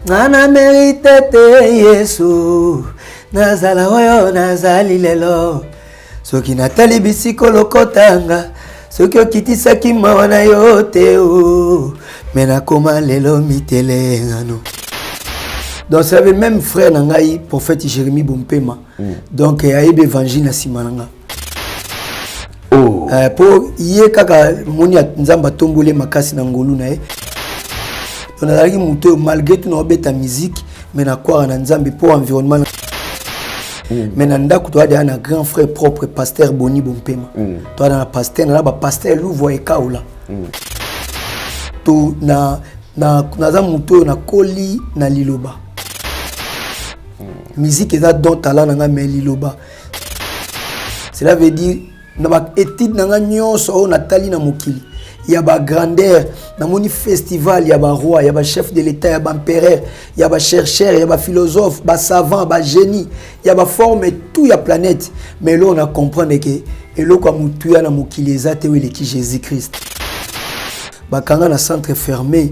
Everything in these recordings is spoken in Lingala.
Nana mérite te Yesu nazala oyo nazali lelo soki natali bisiko lokotanga soki okitisaki mawa na yo te o me nakoma lelo mitele ngano. Donc c'est le même frère nangai prophète Jérémie Bompema. Donc il y a eu l'évangile na simananga. Oh. Pour yé kaka moni nzamba tombole makasi na ngolu na ye. On a dit muto malgré tout na beta musique mais na quoi na nzambe pour environnement. Mais nanda ko to ada na grand frère propre pasteur Boni Bompema. To na pasteur na ba pasteur Louvo e kaula. To na za muto na koli na liloba. Musique est dans talent nanga meliloba. Cela veut dire na ba étude nanga nyonso natali na mokili. Il y a ba grandeur na moni festival, il y a ba roi, il y a ba chef de l'état, il y a ba empereur, il y a ba chercheur, il y a ba philosophe, ba savant, ba génie, il y a ba forme tout il y a planète. Mais là on a comprendre que elo kwa mutu ya na mokili ezate wele ki Jésus-Christ. Ba kanga na centre fermé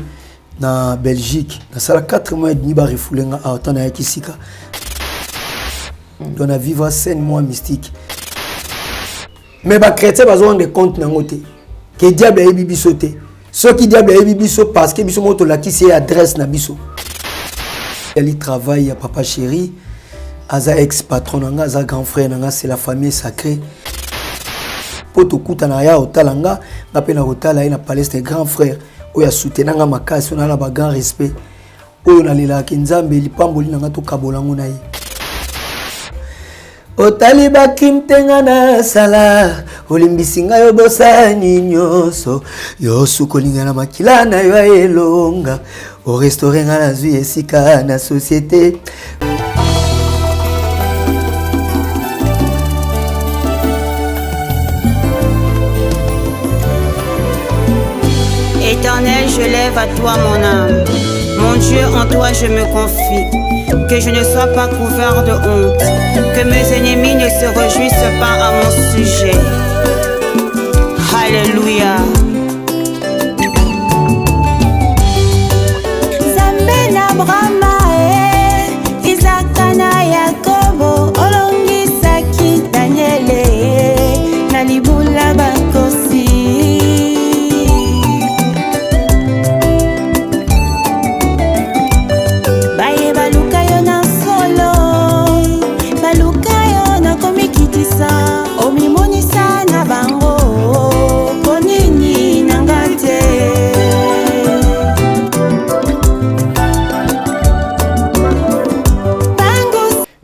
na Belgique, na sala 4 mois et demi ba refulenga a autant na kisika. On a vivre scène moins mystique. Mais les chrétiens ont des comptes dans côté. Que diable est bibiso te. Ceux qui diable est bibiso parce que biso moto la qui c'est adresse na biso. Il travaille à papa chéri, aza ex patron nanga, aza grand frère nanga, c'est la famille sacrée. Poto kuta na ya otalanga, na pena otala ina palestre grand frère. Oya soutenanga makasi on a la grand respect. Oyo na lela kinzambe lipamboli nanga to kabolango na ye. Otaliba kimtenga na sala olimbisinga yo bosani nyoso yosu kolinga na makila na yo elonga o restaurenga na zui esika na société. Éternel, je lève à toi mon âme. Mon Dieu, en toi je me confie. Que je ne sois pas couvert de honte. Que mes ennemis ne se réjouissent pas à mon sujet. Alléluia. Zambena Brahma Isakana Yakobo Olongisaki Daniele Nalibula Bakosi.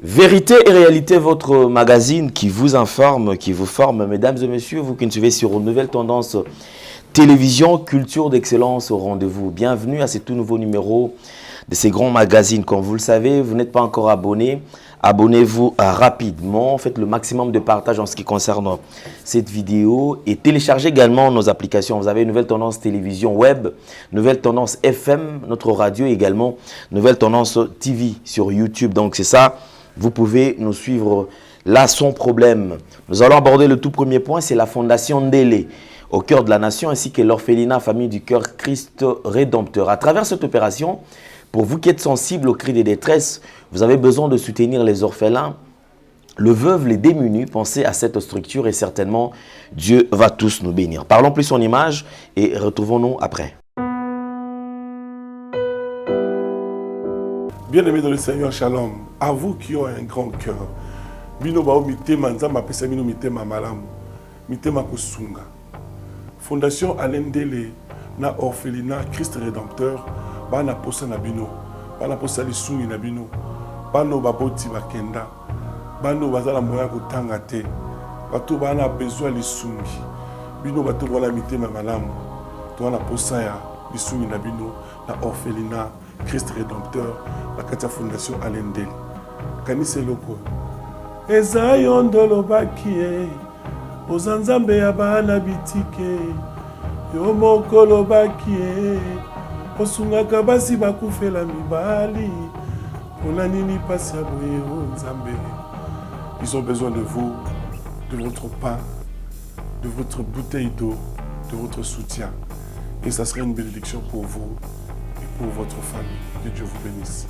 Vérité et réalité, votre magazine qui vous informe, qui vous forme, mesdames et messieurs, vous qui nous suivez sur une nouvelle tendance télévision, culture d'excellence au rendez-vous. Bienvenue à ce tout nouveau numéro de ces grands magazines. Comme vous le savez, vous n'êtes pas encore abonné, abonnez-vous rapidement, faites le maximum de partage en ce qui concerne cette vidéo et téléchargez également nos applications. Vous avez une nouvelle tendance télévision web, nouvelle tendance FM, notre radio également, nouvelle tendance TV sur YouTube. Donc c'est ça. Vous pouvez nous suivre là sans problème. Nous allons aborder le tout premier point, c'est la fondation Ndélé, au cœur de la nation, ainsi que l'orphelinat Famille du Cœur Christ Rédempteur. À travers cette opération, pour vous qui êtes sensibles aux cris de détresse, vous avez besoin de soutenir les orphelins, le veuve, les démunis. Pensez à cette structure et certainement Dieu va tous nous bénir. Parlons plus en image et retrouvons-nous après. Bien-aimés dans le Seigneur, shalom. À vous qui ont un grand cœur. Bino bao mitema nzamba pesa bino mitema malamu. Mitema kosunga. Fondation Alain Ndélé na orphelinat Christ Rédempteur bana posa na bino. Bana posa lisungi na bino. Bano baboti bakenda. Bano bazala moya kotanga te. Bato bana besoin lisungi. Bino bato wala mitema malamu. To na posa ya lisungi na bino na orphelinat Christ Rédempteur, la Katia Fondation Alain Ndélé. Kanise loko. Eza yondolo bakie, ozanzambe ya bana bitike, yo mokolo bakie, osungaka basi bakufela mibali, pona nini pasi ya boye o nzambe. Ils ont besoin de vous, de votre pain, de votre bouteille d'eau, de votre soutien. Et ça serait une bénédiction pour vous. pour votre famille. Que Dieu vous bénisse.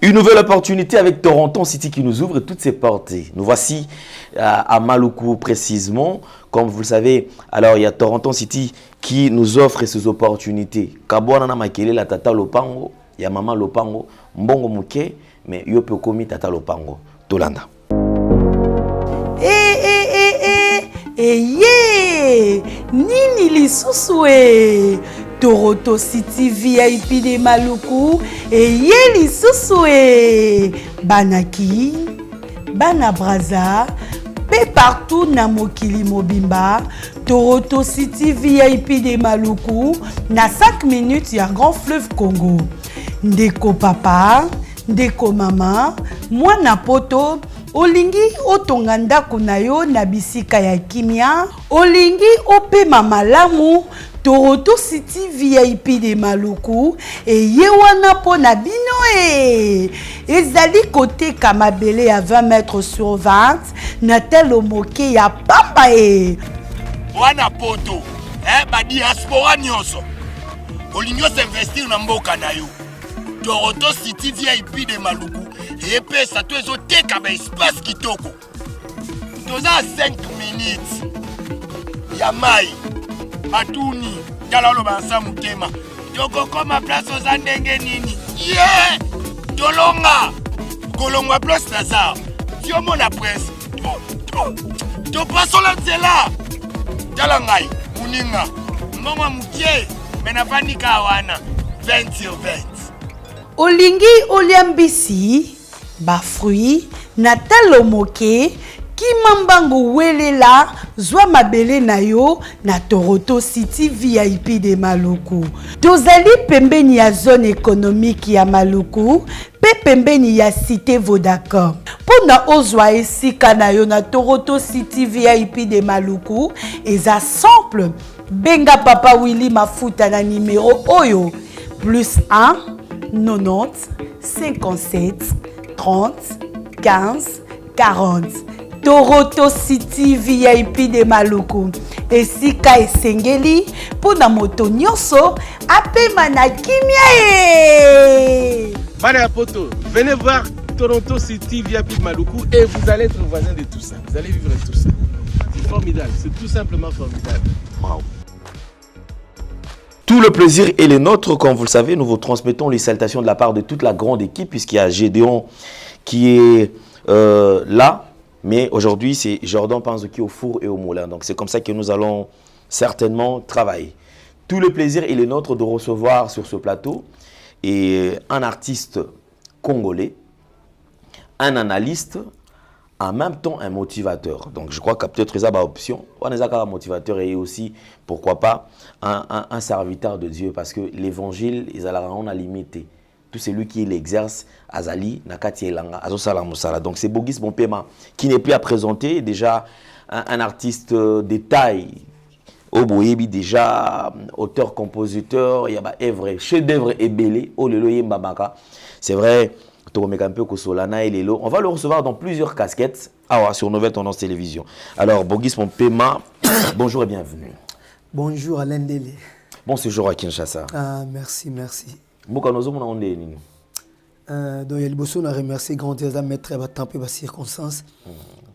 Une nouvelle opportunité avec Toronto City qui nous ouvre toutes ses portes. Nous voici à Maluku précisément. Comme vous le savez, alors il y a Toronto City qui nous offre ces opportunités. Kabwana na makele la tata lopango, il y a maman lopango, mbongo muke, mais yope komi tata lopango. Tolanda. Nini lisusu Toronto City VIP de Maluku lisusu Banaki, Bana Braza, pe partout na mokili mobimba. Toronto City VIP de Maluku na 5 minutes ya Grand Fleuve Congo. Ndeko papa, ndeko mama, mwana poto, olingi otonga ndako na yo na bisika ya kimia, olingi opema malamu. Toronto City VIP de Maluku ye wana po na bino ezali côté Kamabele à 20 mètres sur 20 na telo moke ya pamba wana poto ba diaspora nyonso olingi investir na mboka na yo. Toronto City VIP de Maluku epesa to ezoteka ba espace kitoko. Toza 5 minutes ya mai Atuni, Dalalo Bansa Mutema. Toko koma place aux andenge nini. Yeah! Tolonga! Kolongwa place Lazare. Diomo na presse. To paso la zela. Dalangai, Muninga. Mama Mukie, Menafanika Awana. 20 sur 20. Olingi oliambisi, ba fruit, natalo moke. Kimambango welela zwa mabele na yo na Toronto City VIP de Maluku. Tozali pembeni ya zone économique ya Maluku, pe pembeni ya cité Vodacom. Pona ozwa esika na yo na Toronto City VIP de Maluku, eza simple. Benga papa Willy Mafuta na numéro oyo +1 90 57 30 15 40. Toronto City VIP de Maluku. Esika esengeli pona moto nyonso apema na kimia Bana poto, venez voir Toronto City VIP de Maluku et vous allez être voisin de tout ça. Vous allez vivre tout ça. C'est formidable, c'est tout simplement formidable. Wow. Tout le plaisir est le nôtre, comme vous le savez. Nous vous transmettons les salutations de la part de toute la grande équipe, puisqu'il y a Gédéon qui est là. Mais aujourd'hui, c'est Jordan Panzo qui est au four et au moulin. Donc, c'est comme ça que nous allons certainement travailler. Tout le plaisir est le nôtre de recevoir sur ce plateau un artiste congolais, un analyste, en même temps un motivateur. Donc, je crois que peut-être ça va option. On est un motivateur et aussi, pourquoi pas, un serviteur de Dieu. Parce que l'évangile, ils ont limité. Tout celui qui l'exerce, Azali, Nakati Elanga, Azosala Moussala. Donc c'est Bogis Bompema qui n'est plus à présenter. Déjà un artiste de taille. Oboyebi déjà auteur, compositeur, il y a œuvre, chef-d'œuvre et belé. Olelo Yembamaka. C'est vrai, Togomekampe Kosolana et Lelo. On va le recevoir dans plusieurs casquettes sur Nouvelle Tendance Télévision. Alors Bogis Bompema, bonjour et bienvenue. Bonjour Alain Dele. Bon séjour à Kinshasa. Ah, merci, merci. Donc, il y a le besoin de remercier grand Dieu mettre à tempérer les circonstances.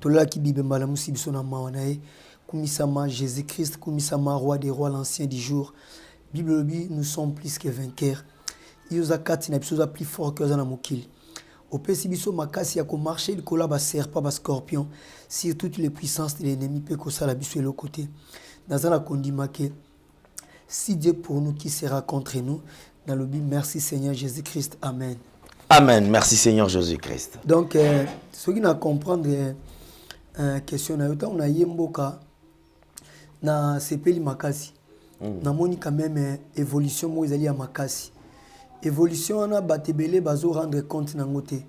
Tout là qui bibe malamu si bisona maanae, kumisama Jésus-Christ, kumisama roi des rois, l'ancien du jour. Bible dit nous sommes plus que vainqueurs. Il y a quatre n'absosa plus fort que dans mokil. Au PC biso makasi ya ko marcher le collab serpent bas scorpion sur toutes les puissances de l'ennemi peut que ça la biso le côté. Dans la condima que si Dieu pour nous qui sera contre nous. Dans le but, merci Seigneur Jésus-Christ. Amen. Amen. Merci Seigneur Jésus-Christ. Donc, ce qui n'a comprendre question on a yemboka na sepeli makasi. Na moni quand même évolution mo ezali ya makasi. Évolution na batebele bazo rendre compte na ngote.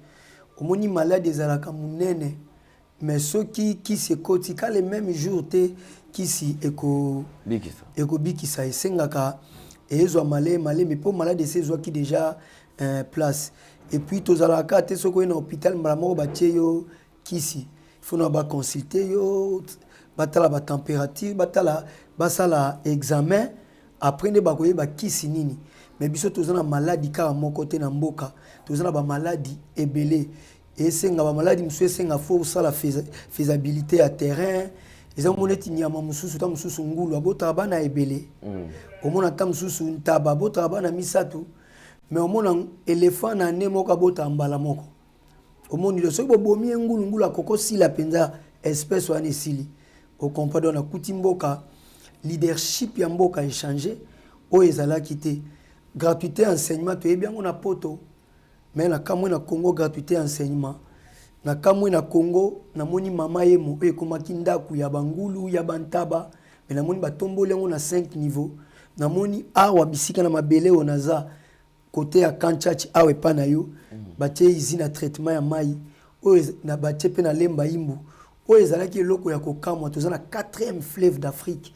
Omoni malade ezalaka munene mais ceux qui se kotika les mêmes jours te qui si eko bikisa esengaka et ils ont malé mais pour malade c'est eux qui déjà place et puis tous à la carte ceux qui sont en hôpital malamo batie yo kisi il faut nous consulter yo batala ba température batala basala examen après ne bakoye ba kisi nini mais biso tozana maladie ka mon côté na mboka tozana ba maladie ebelé et senga ba maladie musu senga fo sala faisabilité à terrain eza moneti nyama mususu ta mususu ngulu abota bana ebelé omona ta mususu ntaba bota bana misatu mais omona éléphant na ne moko bota mbala moko omoni le soki bomi ngulu ngulu akoko sila penza espèce wana esili okomprendre na kuti mboka leadership ya mboka échanger o ezalaki te gratuité enseignement to bien on a poto mais na kamwe na Congo gratuité enseignement na kamwe na Congo na moni mama yemo e komaki ndaku ya bangulu ya bantaba mais na moni batombole ngo na 5 niveaux na moni awa bisika na mabele onaza côté ya Kanchachi awe pana yo batie izina traitement ya mai o na batie pe na lemba imbu o ezalaki eloko ya kokamwa tozana 4e fleuve d'Afrique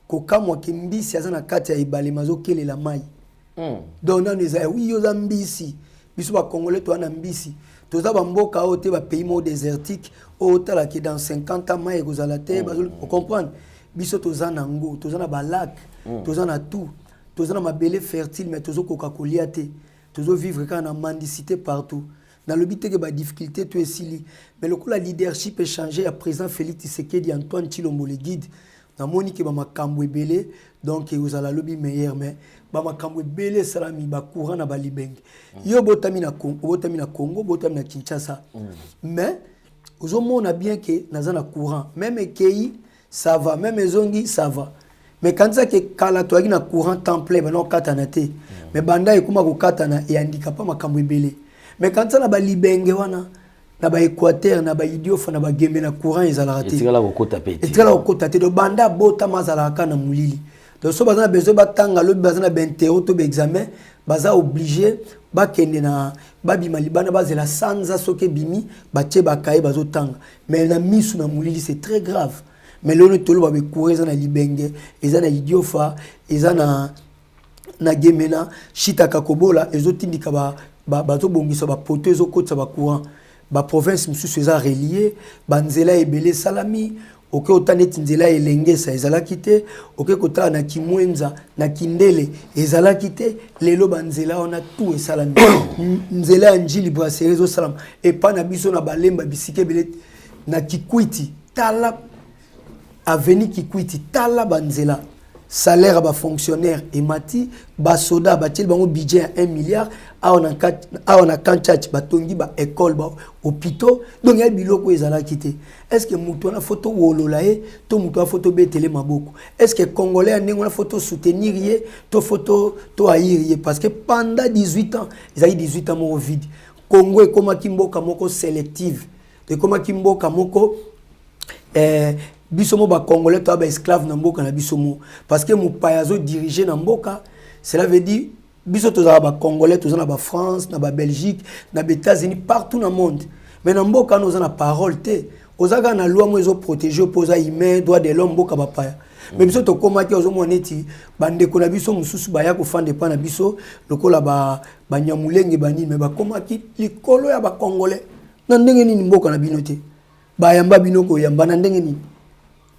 kokamwa kimbisi azana kati ya ibale mazokele la mai donc na neza oui yo zambisi biso ba congolais to na mbisi toza ba mboka o te ba pays mo désertique o tala ki dans 50 ans mai kozala te bazol comprendre biso tozana ngo tozana ba lac tozana tout tozana mabele fertile mais tozo koka kolia te tozo vivre kana mendicité partout dans le but que ba difficulté to esili mais le coup la leadership est changé à présent Félix Tshisekedi Antoine Tshilombo le guide na moni ke ba makambo ebele donc vous allez lobby meilleur mais ba makambo ebele salami ba courant na ba libenge yo botami na Congo botami na Kinshasa mais vous on a bien que nazana courant même ekei ça va même ezongi ça va mais quand ça que kala to na courant temps plein ba no katana te mais banda ekuma ko katana e handicap makambo ebele mais quand ça na ba libenge wana na ba Équateur na ba idiofa na ba gembe na courant ezala raté etikala kokota peti etikala kokota te do banda bota mazala kana mulili donc so bazana besoin batanga lobi bazana bentero to be examen baza obligé bakende na babima libana bazela sanza soke bimi batie bakaye bazotanga mais na misu na mulili c'est très grave mais l'on tolo ba be courir za na libenge ezana idiofa ezana na gemena shita kakobola ezotindika bazobongisa ba poto ezokotsa ba courant ba province mususu eza relié banzela ebele salami oke otaneti nzela elenge sa ezalaki te oke kotala na Kimwenza na Kindele ezalaki te lelo banzela ona tout esalami nzela ya njili brasserie ezosalama epa na biso na balemba bisika ebele na Kikwiti tala avenue Kikwiti tala banzela salaire ba fonctionnaire et mati ba soda ba tel bango budget 1 milliard a on a Kanchachi batongi ba école ba hôpitaux donc ya biloko ezala kité est-ce que mutu na photo wololae to mutu na photo betele maboko est-ce que congolais ndenge na photo soutenir ye to photo to haïr parce que pendant 18 ans ils a eu 18 ans mo vide Congo e koma kimboka moko sélective e koma kimboka moko bisomo ba congolais to ba esclave na mboka na bisomo parce que mo payazo diriger na mboka cela veut dire biso to za ba congolais to za na ba France na ba Belgique na ba États-Unis partout dans le monde mais na mboka no za na parole te ozaka na loi mo ezo protéger opposa humain droit de l'homme mboka ba paya mais biso to komaki ozo moneti bande ko na biso mususu ba ya ko fande pa na biso lokola ba nyamulenge bani mais ba komaki likolo ya ba congolais na ndenge nini mboka na binote ba yamba binoko yamba na ndenge nini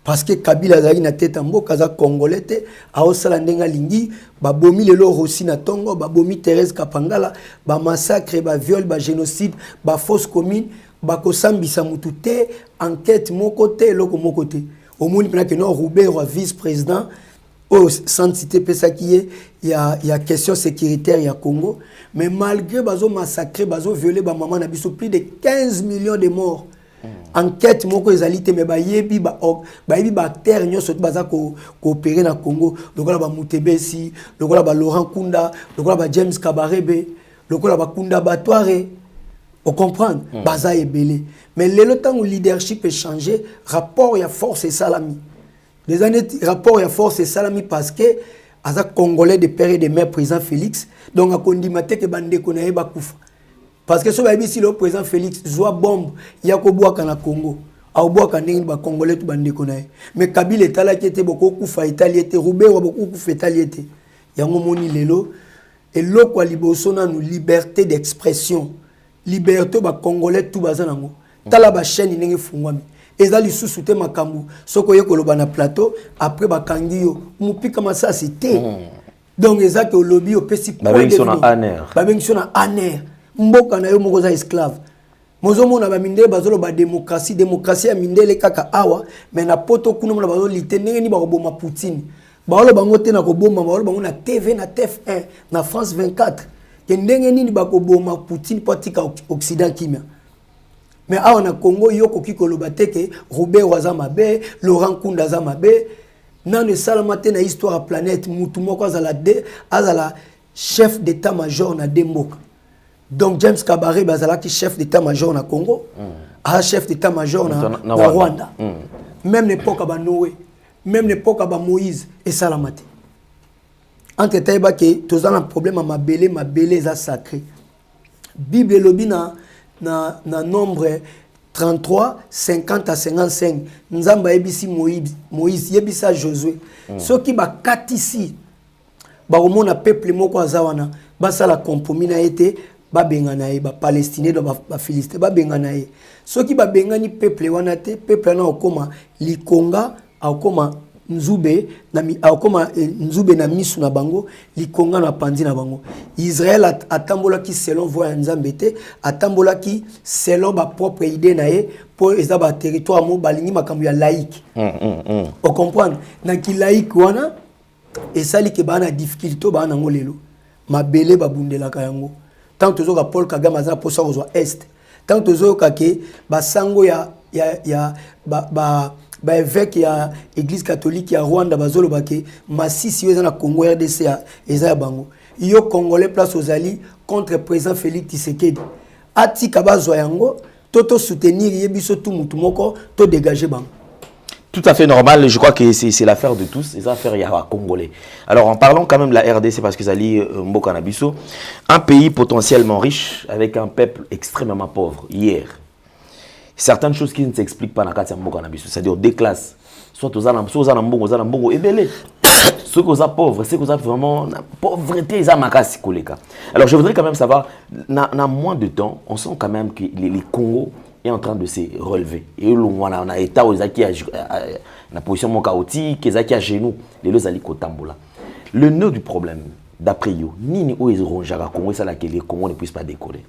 parce que Kabila zaki na tête mboka za congolais te aosala ndenga lingi ba bomi lelo Rossi na Tongo ba bomi Thérèse Kapangala ba massacre ba viol ba génocide ba fausse commune ba kosambisa mutu te enquête moko te loko moko te au monde pena que non Roubaix roi vice-président au sans citer pesa qui il y a question sécuritaire ya Congo mais malgré bazo massacrer bazo violer ba maman na biso plus de 15 millions de morts enquête moko ezalité mais ba yebi ba terre nyoso baza ko coopérer na Congo lokola ba Mutebesi lokola ba Laurent Kunda lokola ba James Kabarebe lokola ba Kunda Batware on comprend baza ebele mais le temps où leadership est changé rapport ya force et salami des années rapport ya force et salami parce que aza congolais de père et de mère président Félix donc a kondimate ke bande ko na yeba kufa parce que ce si le président Félix zoa bombe ya ko boaka na Congo au boaka ndenge ba congolais tout bande konaye mais Kabila etala ki était beaucoup kufa Italie était Roubaix wa beaucoup kufa Italie était yango moni lelo et loko liboso na nous liberté d'expression liberté ba congolais tout bazanango tala ba chaîne ndenge fungwami eza lisusu te makambo soko ye koloba na plateau après bakangi yo mupika masasi te donc eza ke olobi opesi babengi sona aner mboka na yo moko za esclave mozomona ba mindele bazolo ba démocratie ya mindele kaka awa mais na poto kuna mona bazolo lite ndenge ni ba koboma Poutine baolo bango te na koboma baolo bango na TV na TF1 na France 24 ke ndenge nini ba koboma Poutine potika Occident kimia mais awa na Congo yoko kikoloba teke Robert Wazamabe Laurent Kunda Zamabe nane salamate na histoire à planète mutu moko azala chef d'état-major na Demboka. Donc James Kabaré bazalaki chef d'état-major na Congo, chef d'état-major na Rwanda. Même l'époque à Noé, même l'époque à Moïse et salamate. Entre taïba ke tozana problème à mabele za sacré. Bible lobi na nombre 33, 50 à 55. Nzamba yebisi Moïse yebisa Josué. Ceux qui ba katisi ba omona peuple moko azawana basa la compromis na été ba bengana e ba palestinais do ba philistin ba bengana e. Ceux qui ba bengani peuple wana te peuple na okoma likonga akoma nzube na misu na bango likonga na pandi na bango. Israël atambola ki selon voie nzambe te atambola ki selon ba propre idée na ye pour eza ba territoire mo balingi makambo ya laïque. On comprend na ki laïque wana et sali ke bana difficulté bana ngolelo mabele babundela kayango tant tozo ka Paul Kagame azana posa ozwa est tant tozo ka ke basango ya ba évêque ya église catholique ya Rwanda bazolo bake masisi yo na Congo RDC ya eza ya bango yo congolais place ozali contre président Félix Tshisekedi atika bazwa yango toto soutenir yebiso tout mutu moko to dégager bango. Tout à fait normal, je crois que c'est l'affaire de tous, les affaires yawa congolais. Alors en parlant quand même de la RDC, parce que ça lit Mbokanabiso, un pays potentiellement riche avec un peuple extrêmement pauvre, hier. Certaines choses qui ne s'expliquent pas dans le cas de Mbokanabiso, c'est-à-dire des classes, soit aux Anambongo, et belé. Ceux qui sont pauvres, ceux qui sont vraiment pauvreté, ils ont makasi koleka. Alors je voudrais quand même savoir, dans moins de temps, on sent quand même que les Congos est en train de se relever. Et on a état aux acquis la position chaotique, les acquis à genoux, les deux alliés Kotambola. Le nœud du problème, d'après vous, ni où ils auront Jara Congo, c'est là que les Congos ne puissent pas décoller.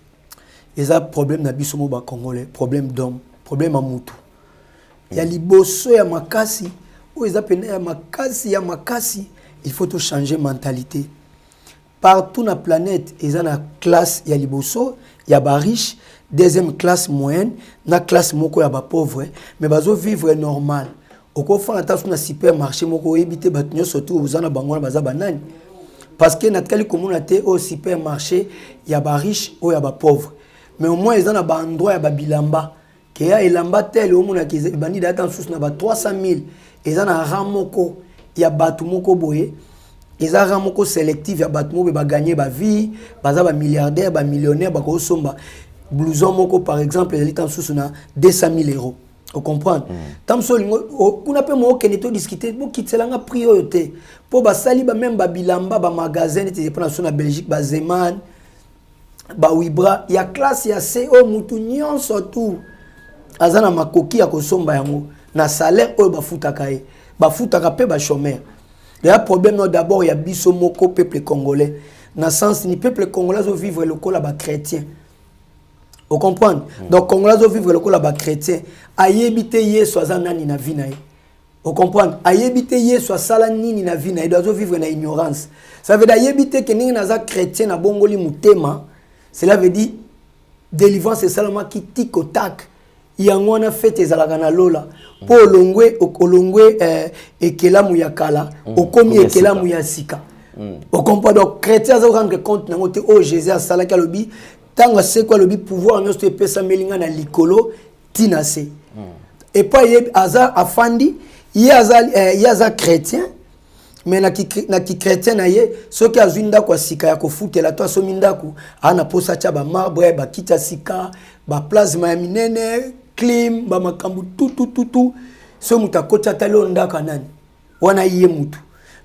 Il y a un problème dans le Congolais, problème d'homme, problème à Moutou. Il y a les bosso, il y a Makasi, où ils appellent Makasi, il faut tout changer mentalité. Partout dans la planète, il y a une classe, il y a les bosso, il y a les riches, deuxième classe moyenne, na classe moko ya ba pauvre, mais bazo vivre normal. Oko fa attention na supermarché moko ebité batunyo surtout uzana bango baza banani. Parce que natkali communauté au supermarché ya ba riche ou ya ba pauvre. Mais au moins ils ont ba endroit ya ba bilamba. Que ya elamba tel au mona ki bani data sous na ba 300,000. Ils ont un ramoko ya batu moko boye. Ils ont un ramoko sélectif ya batu moko ba gagner ba vie, baza ba milliardaire, ba millionnaire ba ko somba. Blouson moko par exemple il est en sous na 200,000 €. Vous comprenez? Tant que on a pas mo keneto discuter pour quitter la priorité pour ba sali ba même ba bilamba ba magasin était pour na Belgique ba Zeman ba Wibra ya classe ya CO mutu nyonso tout azana makoki ya kosomba yango na salaire o ba futaka e ba futaka pe ba chômeur. Il y a problème d'abord il y a biso moko peuple congolais na sens ni peuple congolais zo vivre le col ba chrétien. Vous comprenez? Donc, Congolais doivent vivre le coup là-bas chrétien. Ayébité yé soit nani na vie na. Vous comprenez? Ayébité yé soit salani ni na vie na. Ils doivent vivre na ignorance. Ça veut dire ayébité que ni na za chrétien na bongoli mutema. Cela veut dire délivrance c'est seulement qui tic au tac. Yango na fête ezalaka na lola. Po olongwe ekelamu ya kala. Okomi ekelamu ya sika. Vous comprenez? Donc, chrétien za rendre compte na ngote oh Jésus a salaka lobi. Tant c'est quoi le pouvoir nous te pesa melinga na likolo tinase et pas y aza afandi y aza chrétien mais na ki chrétien na ye soki azinda kwa sika ya kofutela to so mindaku ana posa cha ba marbre ba kita sika ba plasma ya minene clim ba makambu tout so mutakota talo ndaka nani wana ye mutu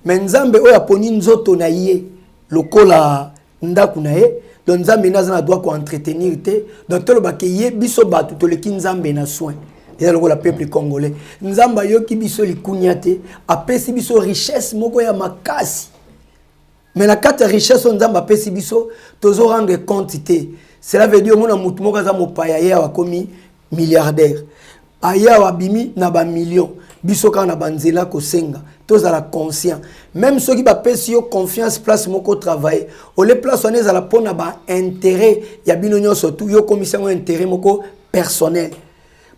mais nzambe oya poni nzoto na ye lokola ndaku na ye donc nzambe naza na doit ko entretenir te donc tolo ba ke ye biso ba to le kinzambe na soin eza lokola peuple congolais nzamba yoki biso likunya te apesi biso richesse moko ya makasi mais na kati ya richesse nzamba apesi biso tozo rendre compte te cela veut dire mona mutu moko aza mopaya ye akomi milliardaire aya wabimi na ba million biso ka na banzela kosenga tozala conscient même ceux qui bapesi yo confiance place moko travailler o le place on ezala pona ba intérêt ya bino nyonso tout yo commission intérêt moko personnel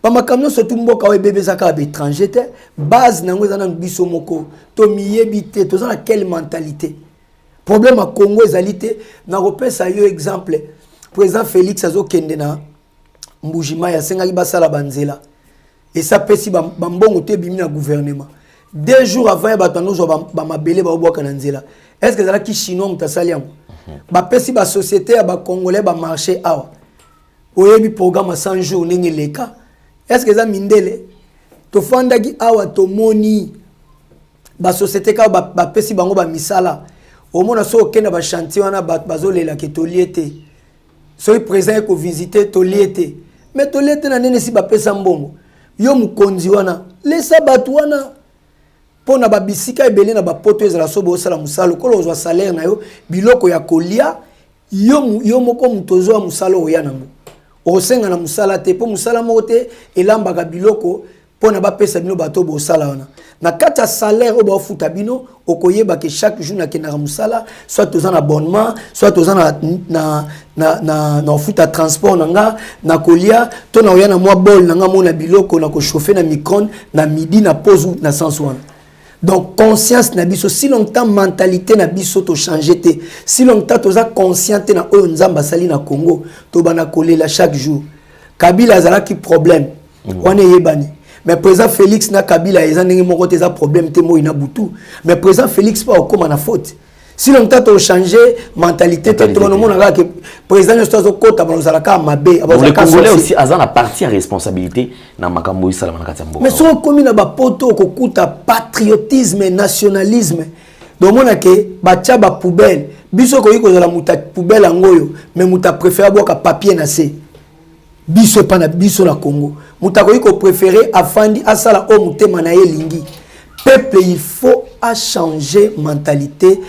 ba makamno surtout mboka o bébé zaka ba étranger te base nango ezana biso moko to miyebi te tozana quelle mentalité problème à Congo ezalité na repesa yo exemple président Félix azokende na Mbujima ya senga ki basala banzela et ça pesi bambongo te bimi na gouvernement 2 jours avant batano zo ba mabele ba obwaka na nzela est-ce que zala ki chinois mutasali yango ba pesi ba société ya ba congolais ba marché awa oyebi programme 100 jours ndenge leka est-ce que za mindele to fandaki awa to moni ba société ka ba pesi bango ba misala au mona so okenda ba chantier wana bazolela ke to liete so présent ko visiter to liete mais to liete na nene si ba pesa mbongo yo mukonzi wana lesa batu wana pona babisika ebele na bapoto ezala so bo sala musalo ko lozwa salaire na yo biloko ya kolia yo moko mutozo wa musalo oya nango osenga na musala te po musala moko te elambaka biloko pona bapesa bino bato bo sala wana na kati ya salaire o ba futa bino okoyeba ke chaque jour na kenaka musala soit tozana abonnement soit tozana na futa transport nanga na kolia to na oya na mwa bol nanga mona biloko na ko chauffer na micro na midi na pause na sens wana donc conscience na biso si longtemps mentalité na biso to changer te si longtemps toza conscient na oyo nzamba sali na Congo to bana kolela chaque jour Kabila azalaki problème wana yebani mais président Félix na Kabila ezandenge moko te za problème te mo ina butu mais président Félix pas okoma na faute si longtemps to changer mentalité te to mona que président ne soit kota bazala ka mabe les Congolais aussi azana partie à responsabilité na makambo isala na kati mboka mais so komi na ba poto kokuta patriotisme nationalisme donc mona ke bacha ba poubelle biso ko yiko za muta poubelle ngoyo mais muta préférer boka papier na se biso pa na biso na Congo muta ko yiko préférer afandi asala o mutema na ye lingi peuple il faut à changer mentalité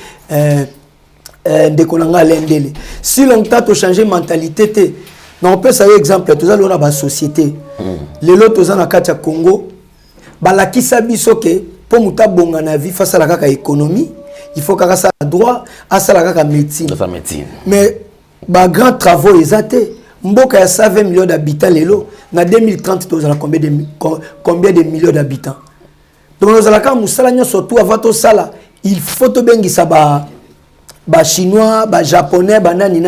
de konanga lendele si longtemps to changer mentalité te non peut ça exemple to za lona ba société les lots to za na kati ya Congo balakisa biso ke po muta bonga na vie face à la kaka économie il faut kaka ça droit à ça la kaka médecine mais ba grand travaux ezate mboka ya 120 millions d'habitants lelo na 2030 to za combien de millions d'habitants donc nous allons musala nyo surtout avant to sala il faut to bengisa ba chinois ba japonais ba nani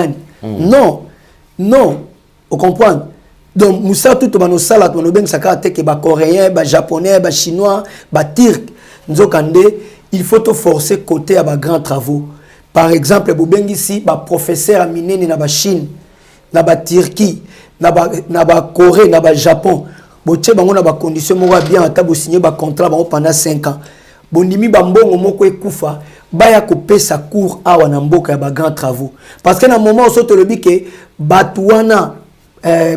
non on comprend donc musala tout ba no sala to no bengisa ka te ke ba coréen ba japonais ba chinois ba turc nzokande il faut to forcer côté à ba grands travaux par exemple bo bengisi ba professeur a minene na ba Chine na ba Turquie na ba Corée na ba Japon boche bango na ba condition moko bien ata bo signer ba contrat bango pendant 5 ans bondimi ba mbongo moko ekufa baya ko pesa cours awa na mboka ya ba grands travaux parce que na moment so to lobi ke batuana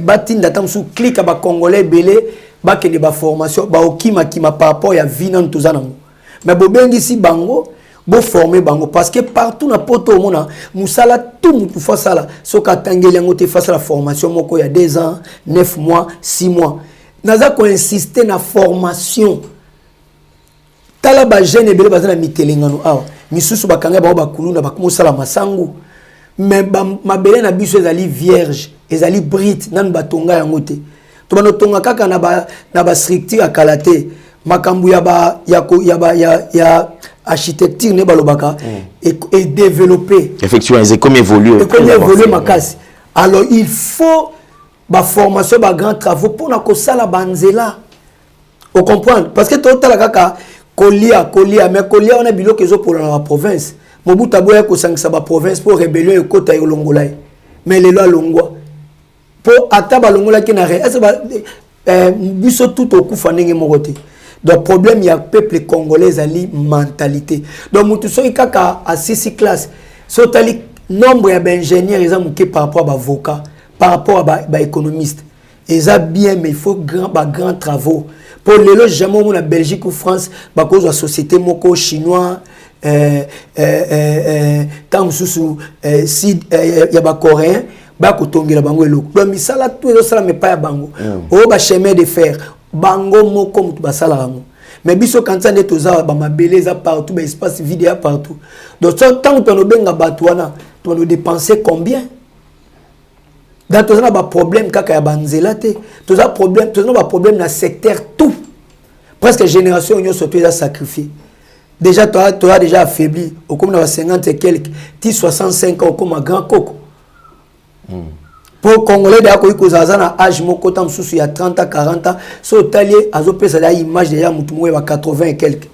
batinda tamsu clique ba congolais belé ba ke ba formation ba okima kima par rapport ya vina ntozana mais bo bengi si bango bo former bango parce que partout na poto mona musala tout mutu fa sala so ka tangeli ngo te fa la formation moko ya 2 ans 9 mois 6 mois naza ko insister na formation tala ba jeune ebele bazana mitelengano awa misusu bakanga ba kuluna bakumosala masangu mais mabele na biso ezali vierge ezali brite nan batonga yango te to bano tonga kaka na ba structure akalate makambu ya architecture ne balobaka et développer effectivement c'est comme évoluer makasi alors il faut ba formation ba grand travaux pour na ko sala banzela on comprend parce que tout la kaka kolia mais kolia on a biloko ezo pour la province mobuta boya ko sangisa ba province pour rébellion e kota yo longola mais les lois longwa pour ataba longola ki na biso tout okufa ndenge mokote donc problème il y a peuple congolais ali mentalité donc mutu so ikaka à 6 classes so tali nombre ya ingénieurs ils ont par rapport à avocat par rapport à économiste Et ça bien, mais il faut grand travaux. Pour les logements en Belgique ou France, bah cause la société moko chinois, tant sous si y a ba coréen, bah kotongi la bango elo. Donc ça là tout ça mais pas bango. Oh bah chemin de fer, bango moko mutu ba sala bango. Mais biso quand ça net oza ba mabele za partout, ba espace vide partout. Donc tant que on benga batwana, tu vas dépenser combien? Dans tout ça, il y a un problème, il y a un problème dans le secteur, tout. Presque génération, on a sacrifié. Déjà, tu as déjà affaibli. Au comme dans 50 et quelques, 65 ans, comme un grand coco. Pour les Congolais, il y a un âge, il y a 30 ans, 40 ans. Si tu as une image, déjà, il y a 80 et quelques.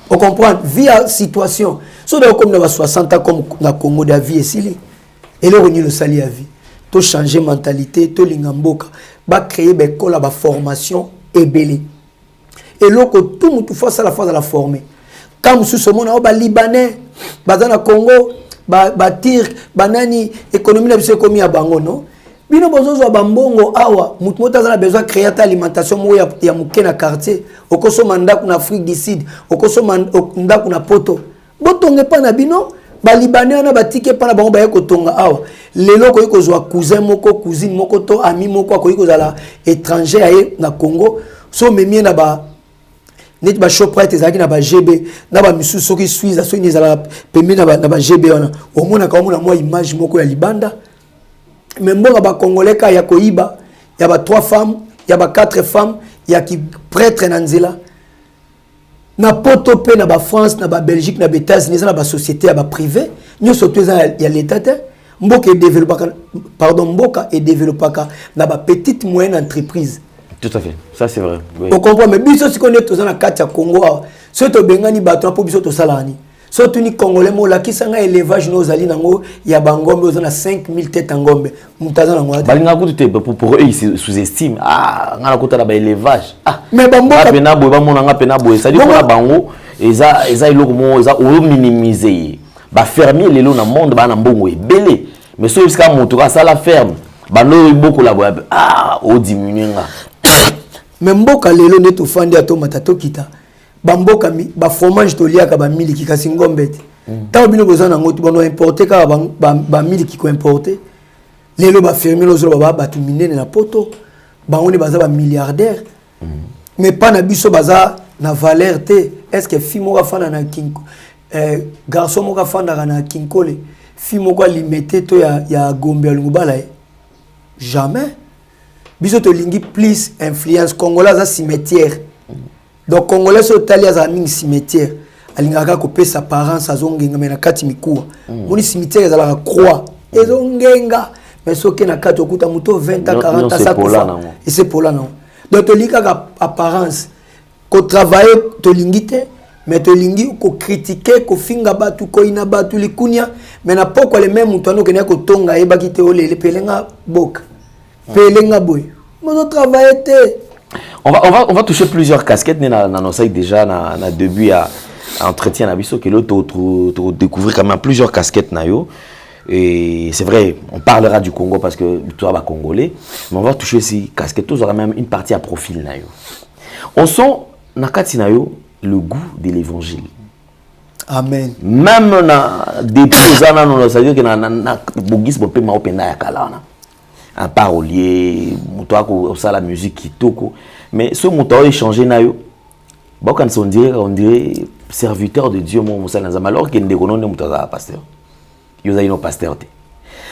On comprend, vie à situation. Si tu as comme 60 ans, comme dans le Congo, la vie est ici. Et là, on a le sali à vie. To changer mentalité, to lingamboka, ba créer be école ba formation et belé. Et loko tout mutu face à la former. Quand nous sommes na ba libanais, ba dans Congo, ba tir, banani économie na biso komi ya bango non. Bino bozozo ba mbongo awa, mutu mota za besoin créer ta alimentation mo ya muke na quartier, okoso mandaku na Afrique du Sud, okoso mandaku na poto. Botonge pa na bino ba libanais na batike pa na bango ba ekotonga awa. Lelo ko kozwa cousin moko cousine moko to ami moko ko kozala étranger aye na Congo so memie na ba net ba shoprite ezaki na ba GB na ba misu soki Suisse so ni zala pembe na ba GB ona omona ka omona moi image moko ya libanda mais mbonga ba congolais ka ya koiba ya ba 3 femmes ya ba 4 femmes ya ki prêtre na nzela na poto pe na ba France na ba Belgique na ba États-Unis na ba société ya ba privé nyoso to ya l'état Mboka est développé, pardon, Mboka est développé dans la petite moyenne entreprise. Tout à fait, ça c'est vrai. Oui. On comprend, mais biso si on est tous dans la carte Congo, si tu bengani bateau pour biso to salani. Si tu ni congolais mo la qui sanga élevage nos ali nango ya bangombe aux 5000 têtes en gombe. Mutaza nango. Balinga kutu pour eux ils sous-estiment. Ah, ngana kota la ba élevage. Ah. Mais bamboka pena boy ba monanga pena boy. Ça dit pour la bango eza iloko mo eza o minimiser. Ba fermier lelo na monde ba na mbongo ebele mais so jusqu'à moto ka ça la ferme ba no iboko la boya ah o diminuer nga mais mboka lelo ne to fandi ato matato kita ba mboka ba fromage to liaka ba miliki kasi ngombete ta bino bozana ngoto bono importer ka ba miliki ko importer lelo ba fermier lo zo ba tu minene na poto ba on baza ba milliardaire mais pas na biso baza na valeur te est-ce que fimo ka fana na kinko garçon moka fanda na kinkole fi moko limité to ya gombe lungubala jamais biso to lingi plus influence congolais za cimetière donc congolais so tali za ming cimetière alingaka ko pesa parents azongenga mena kati mikuwa moni cimetière za la croix ezongenga mais so ke na kati okuta muto 20 à 40 à ça et c'est pour là non donc to lika apparence ko travailler to lingite mais to lingi ko critiquer ko finga batu ko ina batu likunya mais na poko le même mutano kenya ko tonga e bakite ole le pelenga boka pelenga boy mo travailler te on va toucher plusieurs casquettes na nos site déjà na début à entretien na biso que l'autre découvrir quand même plusieurs casquettes na yo et c'est vrai on parlera du Congo parce que toi va congolais mais on va toucher aussi casquettes tous aura même une partie à profil na yo on sent na kati na yo le goût de l'évangile. Amen. Même depuis les années, c'est-à-dire que na bogis bo pe ma openda ya kalana. Un parolier, muto ko ça la musique qui toko. Mais ce muto a échangé na yo. Ba quand on dirait serviteur de Dieu mon musala nzama alors que ndekono ne muto za pasteur. Yo za ino pasteur te.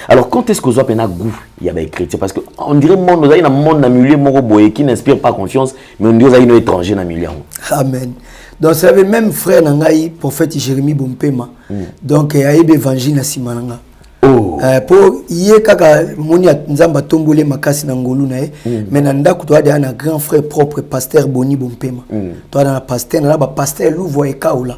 Alors quand est-ce que vous avez un goût il y a des chrétiens parce que on dirait monde nous a un monde na milieu moko boye qui n'inspire pas confiance mais on dirait un étranger na milieu. Amen. Donc c'est le même frère nangai prophète Jérémie Bompema. Donc il y a eu l'évangile na simananga. Oh. Pour yé kaka moni nzamba tombole makasi na ngolu na e mais na ndako to ada na grand frère propre pasteur Boni Bompema. To ada na pasteur na ba pasteur Louvo e Kaola.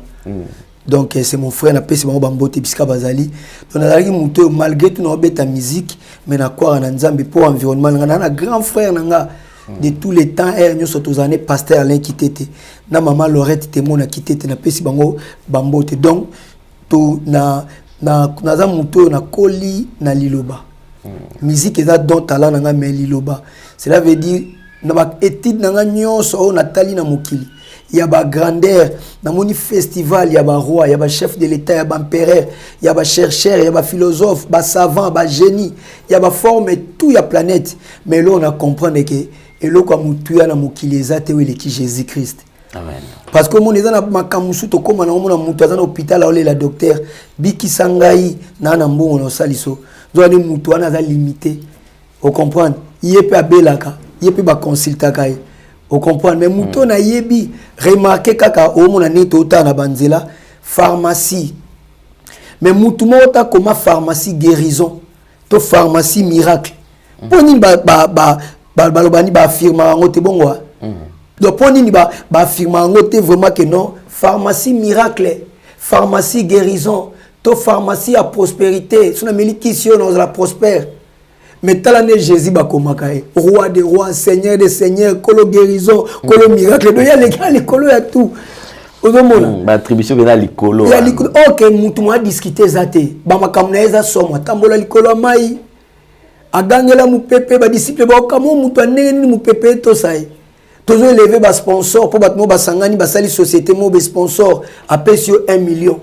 Donc c'est mon frère na pesi bango bambote biska bazali. Donc na muto malgré tout na obeta musique mais na kwa na nzambe pour environnement na grand frère nanga de tous les temps et nous sommes tous années pasteur Alain Kitete na maman Lorette témoin na Kitete na pesi bango bambote donc to na za muto na koli na liloba Musique est don talent nanga meliloba. Cela veut dire na ba étude nanga nyonso natali na mokili. Il y a ba grandeur, dans mon festival, il y a ba roi, il y a ba chef de l'état, il y a ba empereur, il y a ba chercheur, il y a ba philosophe, ba savant, ba génie, il y a ba forme tout il y a planète. Mais là on a comprendre que et là comme mutuya na mokili ezate wele ki Jésus-Christ. Amen. Parce que mon ezana makamusu to koma na mona mutu azana hôpital là la docteur biki sangai na na mbongo na saliso. Donc mutu wana za limité. Vous comprenez? Il peut abelaka, il peut ba consulter kai. Vous comprenez? Mais mutu na yebi remarquer kaka o mona neto ta na banzela pharmacie. Mais mutu mota comme pharmacie guérison, to pharmacie miracle. Poni balobani ba affirma ngote bongo. Donc poni ba affirma ngote vraiment que non, pharmacie miracle, pharmacie guérison, to pharmacie à prospérité, sona melikisio dans la prospère. Mais talane Jésus ba komakae, roi des rois, seigneur des seigneurs, colo guérison, colo miracle. Donc il y a les gars les colo et tout. Ba attribution vena likolo. Ya likolo. OK, mutu mo discuter zate. Ba makamna eza somo, tambola likolo mai. Agangela mu pepe ba disciple ba kamo mutu aneni mu pepe to sai. Tozo élever ba sponsor pour batmo ba sangani ba sali société mo ba sponsor a pesio 1 million.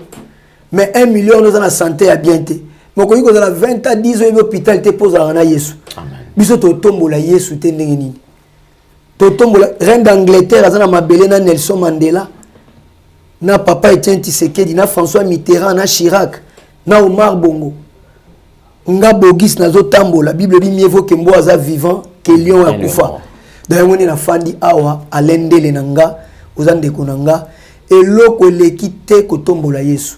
Mais 1 million nous en a santé à bienté. Mais quand il y a 20 à 10 ans l'hôpital te pose à na Yesu. Amen. Biso to tombola Yesu te ndenge nini. To tombola reine d'Angleterre azana mabele na Nelson Mandela. Na papa Etienne Tshisekedi, na François Mitterrand, na Chirac, na Omar Bongo. Nga bogis na zo tambola. Bible dit mieux vaut que mbo aza vivant que lion a kufa. D'ailleurs on na fandi awa alendele nanga ozande konanga eloko lekite ko tombola Yesu.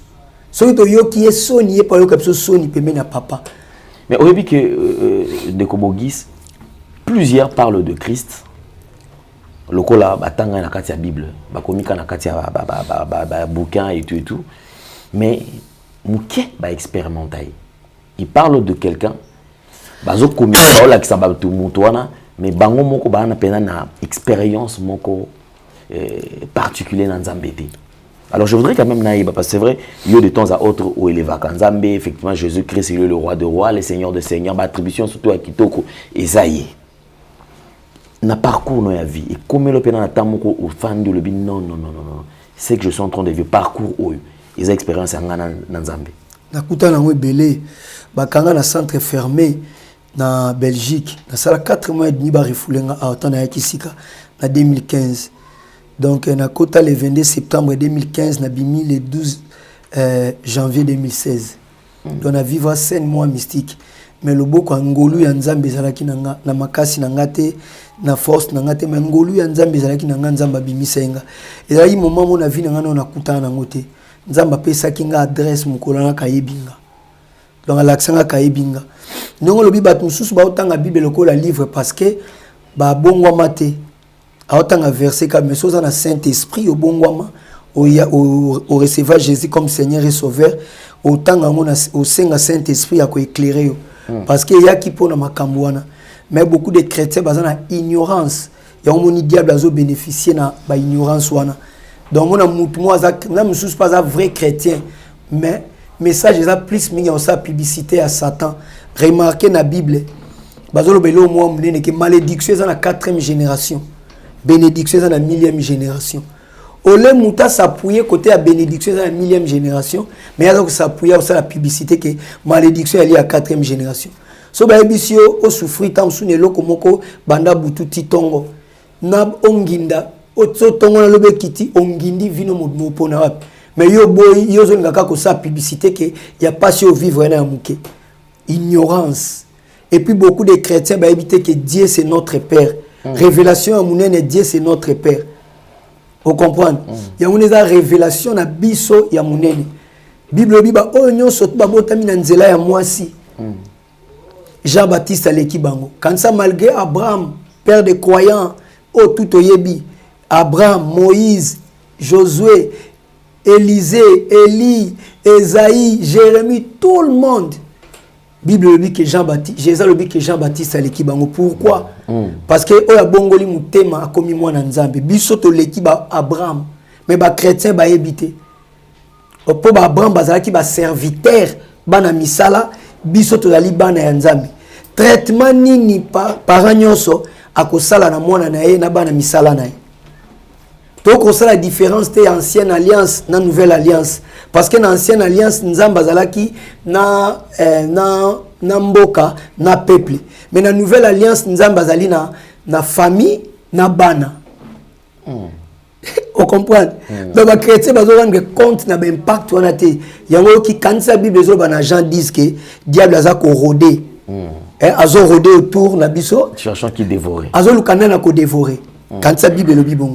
Soki to yoki soni ye pa yoka biso soni pembe na papa. Mais au début que de Kobogis plusieurs parlent de Christ. Lokola batanga na kati ya Bible, bakomika na kati ya bouquin et tout. Mais muke ba expérimenter. Il parle de quelqu'un bazo komika ola kisamba tu mutwana mais bango moko ba na pena na expérience moko particulier na Nzambete. Alors je voudrais quand même naïba parce que c'est vrai, il y a de temps à autre où il est Nzambe, effectivement Jésus-Christ il est le roi de rois, le seigneur de seigneurs, ba attribution surtout à Kitoko Esaïe. Na parcours dans la vie et comme le pena na tamoko au fan de le non, c'est que je suis en train de vivre parcours où ils ont expérience en Nzambe. Na kuta na belé bakanga na centre fermé na Belgique, na sala 4 mois et demi ba refulenga a autant na kisika na 2015. Donc na kota le 22 septembre 2015 na bimi le 12 janvier 2016. Donc na vivre 5 mois mystique. Mais le boko ngolu ya Nzambe zalaki nanga na makasi nanga te na force nanga te mais ngolu ya Nzambe zalaki nanga Nzamba bimisenga. Et là il moment mon avis nanga na kuta na ngote. Nzamba pesa kinga adresse mukolana kayebinga. Donc l'accent kayebinga. Ndongo lobi bat mususu ba otanga Bible lokola livre parce que ba bongwama te. A otanga verset comme mais soza na Saint-Esprit au bongwama au recevoir Jésus comme Seigneur et Sauveur autant au Seigneur Saint-Esprit à éclairer parce que y a qui pour na makamwana mais beaucoup de chrétiens bazana ignorance ya omoni diable azo bénéficier na ba ignorance wana donc on a mutu moi na mususu pas un vrai chrétien mais message est plus mis en sa publicité à Satan remarquez na Bible bazolo belo moi mnene que malédiction est na 4e génération bénédiction est na 1000e génération. Ole muta s'appuyer côté à bénédiction dans la 1000e génération, mais il y a donc s'appuyer sur la publicité que malédiction est liée à 4e génération. So ba ebisio o souffrir tam sune loko moko banda butu titongo na onginda o tongo na lobe kiti ongindi vino mo pona wapi. Mais yo boy yo zo ngaka ko sa publicité que y a pas si au vivre na muke. Ignorance. Et puis beaucoup de chrétiens ba éviter que Dieu c'est notre père. Révélation à munene Dieu c'est notre père. Vous comprenez? Il y a une révélation na biso ya munene. Bible biba onyo soto babotami na nzela ya mwasi. Jean-Baptiste aleki bango. Quand ça malgré Abraham, père des croyants, oh tout oyebi, Abraham, Moïse, Josué, Élisée, Élie, Esaïe, Jérémie, tout le monde. Bible dit que Jean-Baptiste, Jésus dit que Jean-Baptiste aleki bango. Pourquoi? Parce que oya bongoli mutema akomi mwana nzambe. Biso to leki ba Abraham, mais ba chrétien ba ebité. Po ba Abraham bazalaki ba serviteur bana misala, biso to dali bana ya nzambe. traitement nini parent nyonso akosala na mwana na ye na bana misala na ye. Donc on sait la différence entre ancienne alliance et nouvelle alliance. Parce que dans l'ancienne alliance, nous avons na mboka, na peuple. Mais dans la nouvelle alliance, nous avons na famille, na bana. On comprend? Donc les chrétiens ont rendre compte de l'impact qu'on a. Il y a qui quand la Bible les gens disent que le diable a rodé. Ils ont rodé autour de biso. Cherchant qui dévorer. Ils ont le dévorer. Quand la Bible le Bible.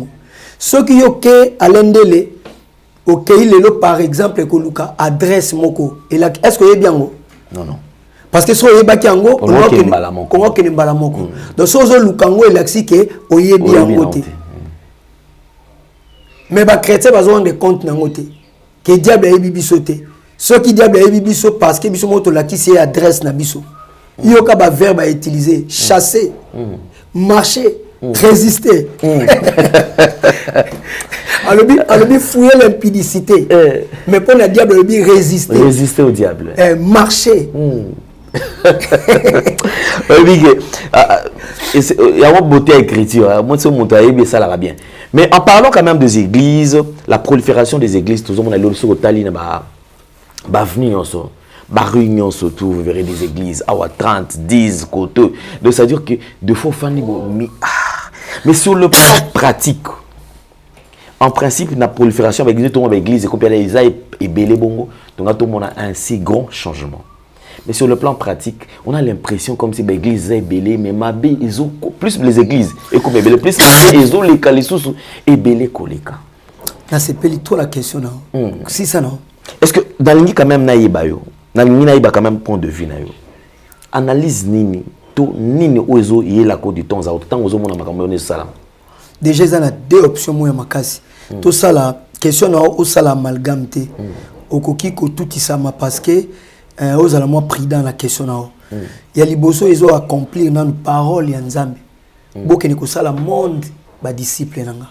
Ceux qui ont à l'endele, ok, par exemple, que Luka adresse moko. Est-ce que vous bien? Non, non. Parce que si vous avez bien, on va que moko. Donc si vous avez Lukango, il a dit que vous avez bien. Mais les chrétiens ont rendre compte que le diable a bibisoté. Ceux qui diable a bibiso parce que biso moto la qui c'est adresse na biso. Il y a un verbe à utiliser, chasser, marcher. Résister. Alors, fouiller l'impudicité. Mais pour le diable, résister. Résister au diable. Marcher. Il y a une beauté à l'écriture. Moi, c'est mon taille, ça va bien. Mais en parlant quand même des églises, la prolifération des églises, tout le monde a le sur le tali, venir ensemble. Réunion surtout, vous verrez des églises, 30, 10, côté. Donc ça veut dire que de fois, mais sur le plan pratique, en principe, la prolifération avec l'église, et comme il et Belé Bongo, donc tout le monde a un si grand changement. Mais sur le plan pratique, on a l'impression comme si l'église est belé, mais Mabé, ils ont plus les églises, et comme belé, plus ils ont les calissous et belé koleka. Là, c'est toi la question, non? Si ça, non? Est-ce que dans l'Ingi, quand même, naïbayo? Naïba quand même point de vue naïo. Analyse nini to nini ozo yé la côte du temps à autant ozo mona makambo sala. Déjà il y a deux options moi makasi. Tout ça la question na o sala amalgame te. Okoki ko tout isama parce que ozala moi pris dans la question na o. Il y a liboso ezo accomplir dans parole ya Nzambe. Boke ni ko sala monde ba disciple nanga.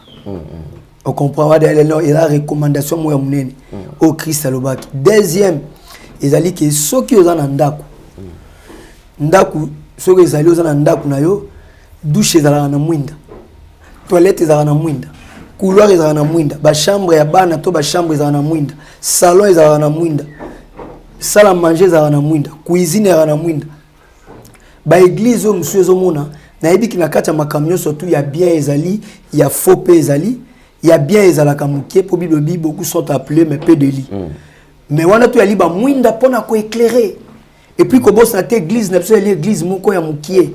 On comprend il y a la recommandation moi munene au Christ alobaki. Deuxième ezali ke soki ozana ndako ndaku soki ezali ozana ndako na yo douche ezala na mwinda toilette ezala na mwinda couloir ezala na mwinda ba chambre ya bana to ba chambre ezala na mwinda salon ezala na mwinda salle à manger ezala na mwinda cuisine ezala na mwinda ba église o monsieur ezomona na yebiki na kati ya makamyo surtout ya bien ezali ya faux pe ezali ya bien ezala kamukie po bible beaucoup sont appelés mais peu de lit. Mais on a tout ali ba mwinda pona ko éclairer et puis ko boss na église na l'église moko ya mukie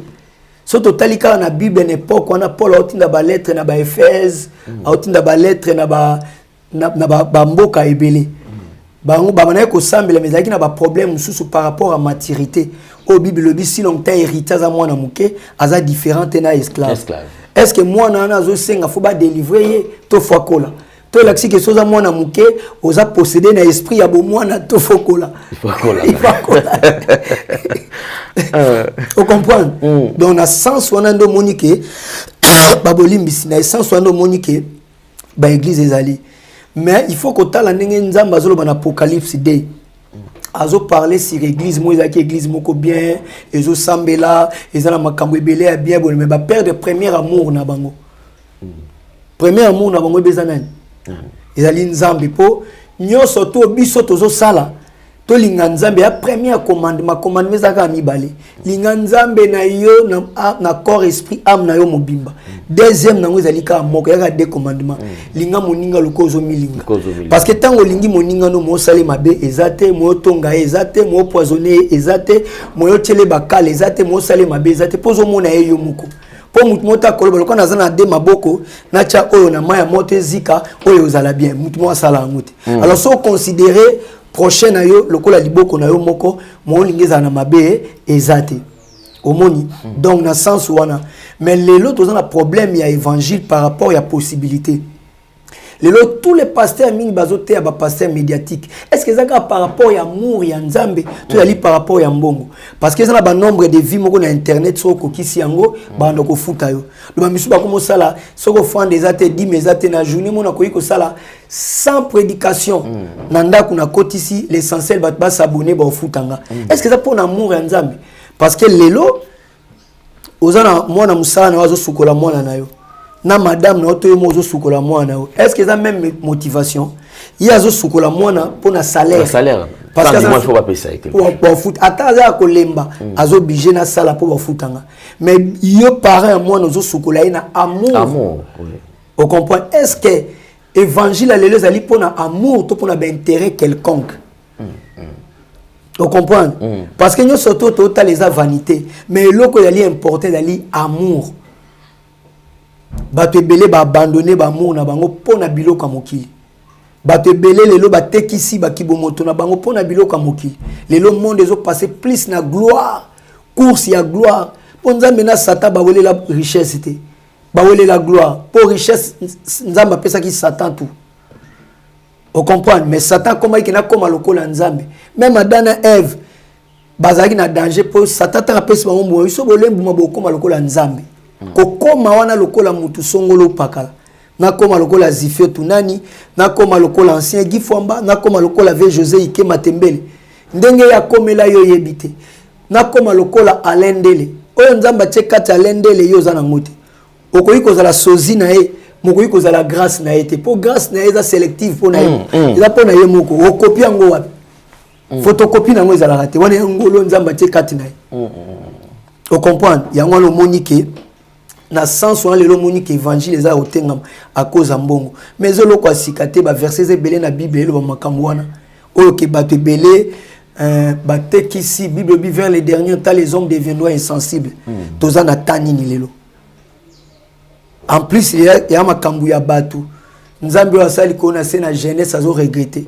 so totalika na bible n'époque on a Paul autinda ba lettre na ba Éphèse autinda ba lettre na ba mboka ebele bango ba manaye ko sambela maisaki na ba problème sous par rapport à maturité au bible le si long ta héritage à moi na muke aza différente na esclave. Est-ce que moi na zo senga faut ba délivrer to fakola to laxi que soza mwana muke oza posséder na esprit ya bo mwana to fokola. Il fokola. On comprend? Donc na sens wana ndo monique babolimbisi na sens wana ndo monique ba église ezali. Mais il faut que tala ndenge nzamba zolo ba apocalypse day. Azo parler sur l'église, moi qui église moko bien, ezo sambela, ezana makambo ebele ya bien bon mais ba perdre premier amour na bango. Premier amour na bango bezanani. Ezali nzambe po nyoso to biso tozo sala to linga nzambe ya premier commandement commandement zaka mibale linga nzambe na yo na corps esprit âme na yo mobimba. Deuxième nango ezali ka moko ya deux commandements linga moninga lokozo milinga parce que tango lingi moninga no mo sale mabe ezate mo tonga ezate mo poisonner ezate mo tele bakale ezate mo sale mabe ezate pozo mona yo moko po mutu mota koloba lokona nazana de maboko na cha oyo na maya mote zika oyo zala bien mutu mo sala ngote alors so considérer prochain na yo lokola liboko na yo moko mo lingeza na mabe ezate omoni donc na sens wana mais lelo toza na problème ya évangile par rapport à possibilité lelo tous les pasteurs mingi bazote ya ba pasteur médiatique est-ce que ça par rapport à amour ya nzambe to yali par rapport à mbongo parce que ça na ba nombre de vies moko na internet soko kisi yango bando ko futa yo do ba misu ba komo sala soko fande ezate 10 mezate na journée mona ko yiko sala sans prédication nanda kuna kotisi l'essentiel ba s'abonner ba futanga est-ce que ça pour amour ya nzambe parce que lelo ozana mwana musala na wazo sukola mwana na yo na madame na oto yo mozo sukola mwana yo est-ce que ça même motivation il y a zo sukola mwana pour na salaire parce que moi il faut pas payer ça pour foot ata za ko lemba azo obligé na sala pour footanga mais yo parent mwana zo sukola ina amour oui. On comprend est-ce que évangile lelo zali pour na amour to pour na intérêt quelconque. On comprend parce que nous surtout total les vanité mais loko yali importé dali amour bato ebele ba abandonner ba amour na bango pona biloko mokili bato ebele lelo ba tekisi ba kibomoto na bango pona biloko mokili lelo monde ezo passer plus na gloire course ya gloire ponza mena satan ba wele la richesse té ba wele la gloire pour richesse nzamba pesa ki satan tout. On comprend mais satan comment il na comme lokola nzambe même Adana Ève bazaki na danger pour satan ta pesa bango mo iso bolembu maboko lokola nzambe ko koma wana lokola mutu songolo pakala na koma lokola Zifio Tunani na koma lokola ancien Guy Fwamba na koma lokola ve José Ike Matembele ndenge ya komela yo yebite na koma lokola Alendele oyo nzamba tshekata Alendele yo za na ngote okoyi kozala sozi na ye mokoyi kozala grâce na ye te po grâce na ye za sélective po na ye eza po na ye moko okopia ngo wapi photocopie na ngo ezala raté wana ngolo nzamba tshekati na ye o comprendre yango lo monike na sens wana lelo monique évangile eza otengam à cause mbongo mais zolo kwa sikate ba versets ebele na bible elo ba makambo wana oyo ke bato ebele ba tekisi bible bi vers les derniers temps les hommes deviendront insensibles toza na tani ni lelo en plus il y a makambo ya bato nzambe wa sali ko na na jeunesse azo regretter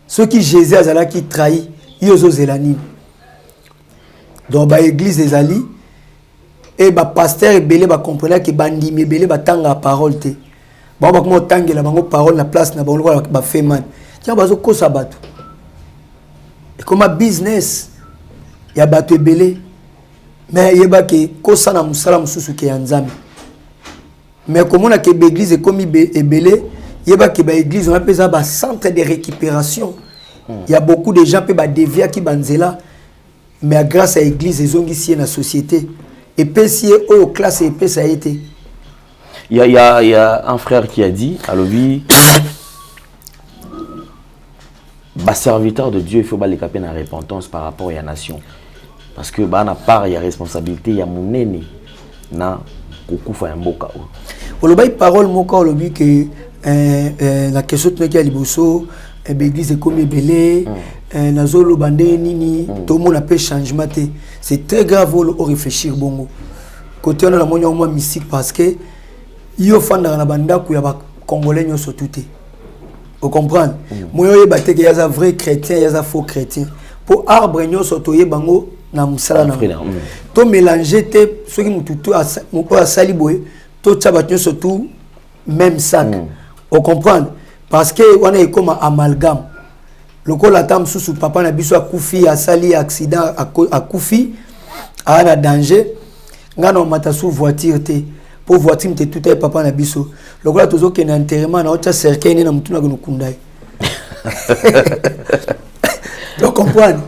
ceux qui Jésus azala qui trahi yozo zelani donc ba église des ali et ba pasteur ebele ba comprendre que bandimi ebele ba tanga parole te ba ba ko tangela bango parole na place na bango ba fait man tiens bazo ko sabato et comme business ya bato ebele mais yeba ke ko sana musala mususu ke ya nzambe mais comme on a que l'église est comme ebele yeba ke ba église on appelle ça ba centre de récupération il y a beaucoup de gens pe ba dévier qui banzela mais grâce à l'église ils ont ici na société et puis au classe et puis ça a été il y a un frère qui a dit à l'obi bah serviteur de Dieu il faut pas les caper dans la repentance par rapport à la nation parce que bah na part il y a responsabilité il y a monene na kokufa ya mboka o lobai parole moka o lobi que la question qui a liboso l'église est comme belé nazolo bande nini tout le monde appelle changement c'est très grave au réfléchir bongo côté on a la monia moi mystique parce que yo fanda na banda ku ya ba congolais nyoso touté vous comprenez moi yo ba te que y a vrai chrétien y a faux chrétien pour arbre nyoso toye bango na musala na to mélanger te ceux qui mututu a sali boye to tshaba nyoso tout même sac vous comprenez parce que on est comme amalgame le col attend sous papa na biso akufi asali accident akufi ana danger ngana mata sous voiture te pour voiture te tout est papa na biso le col tozo ke na enterrement na ocha cercueil na mutuna ko kundai donc comprendre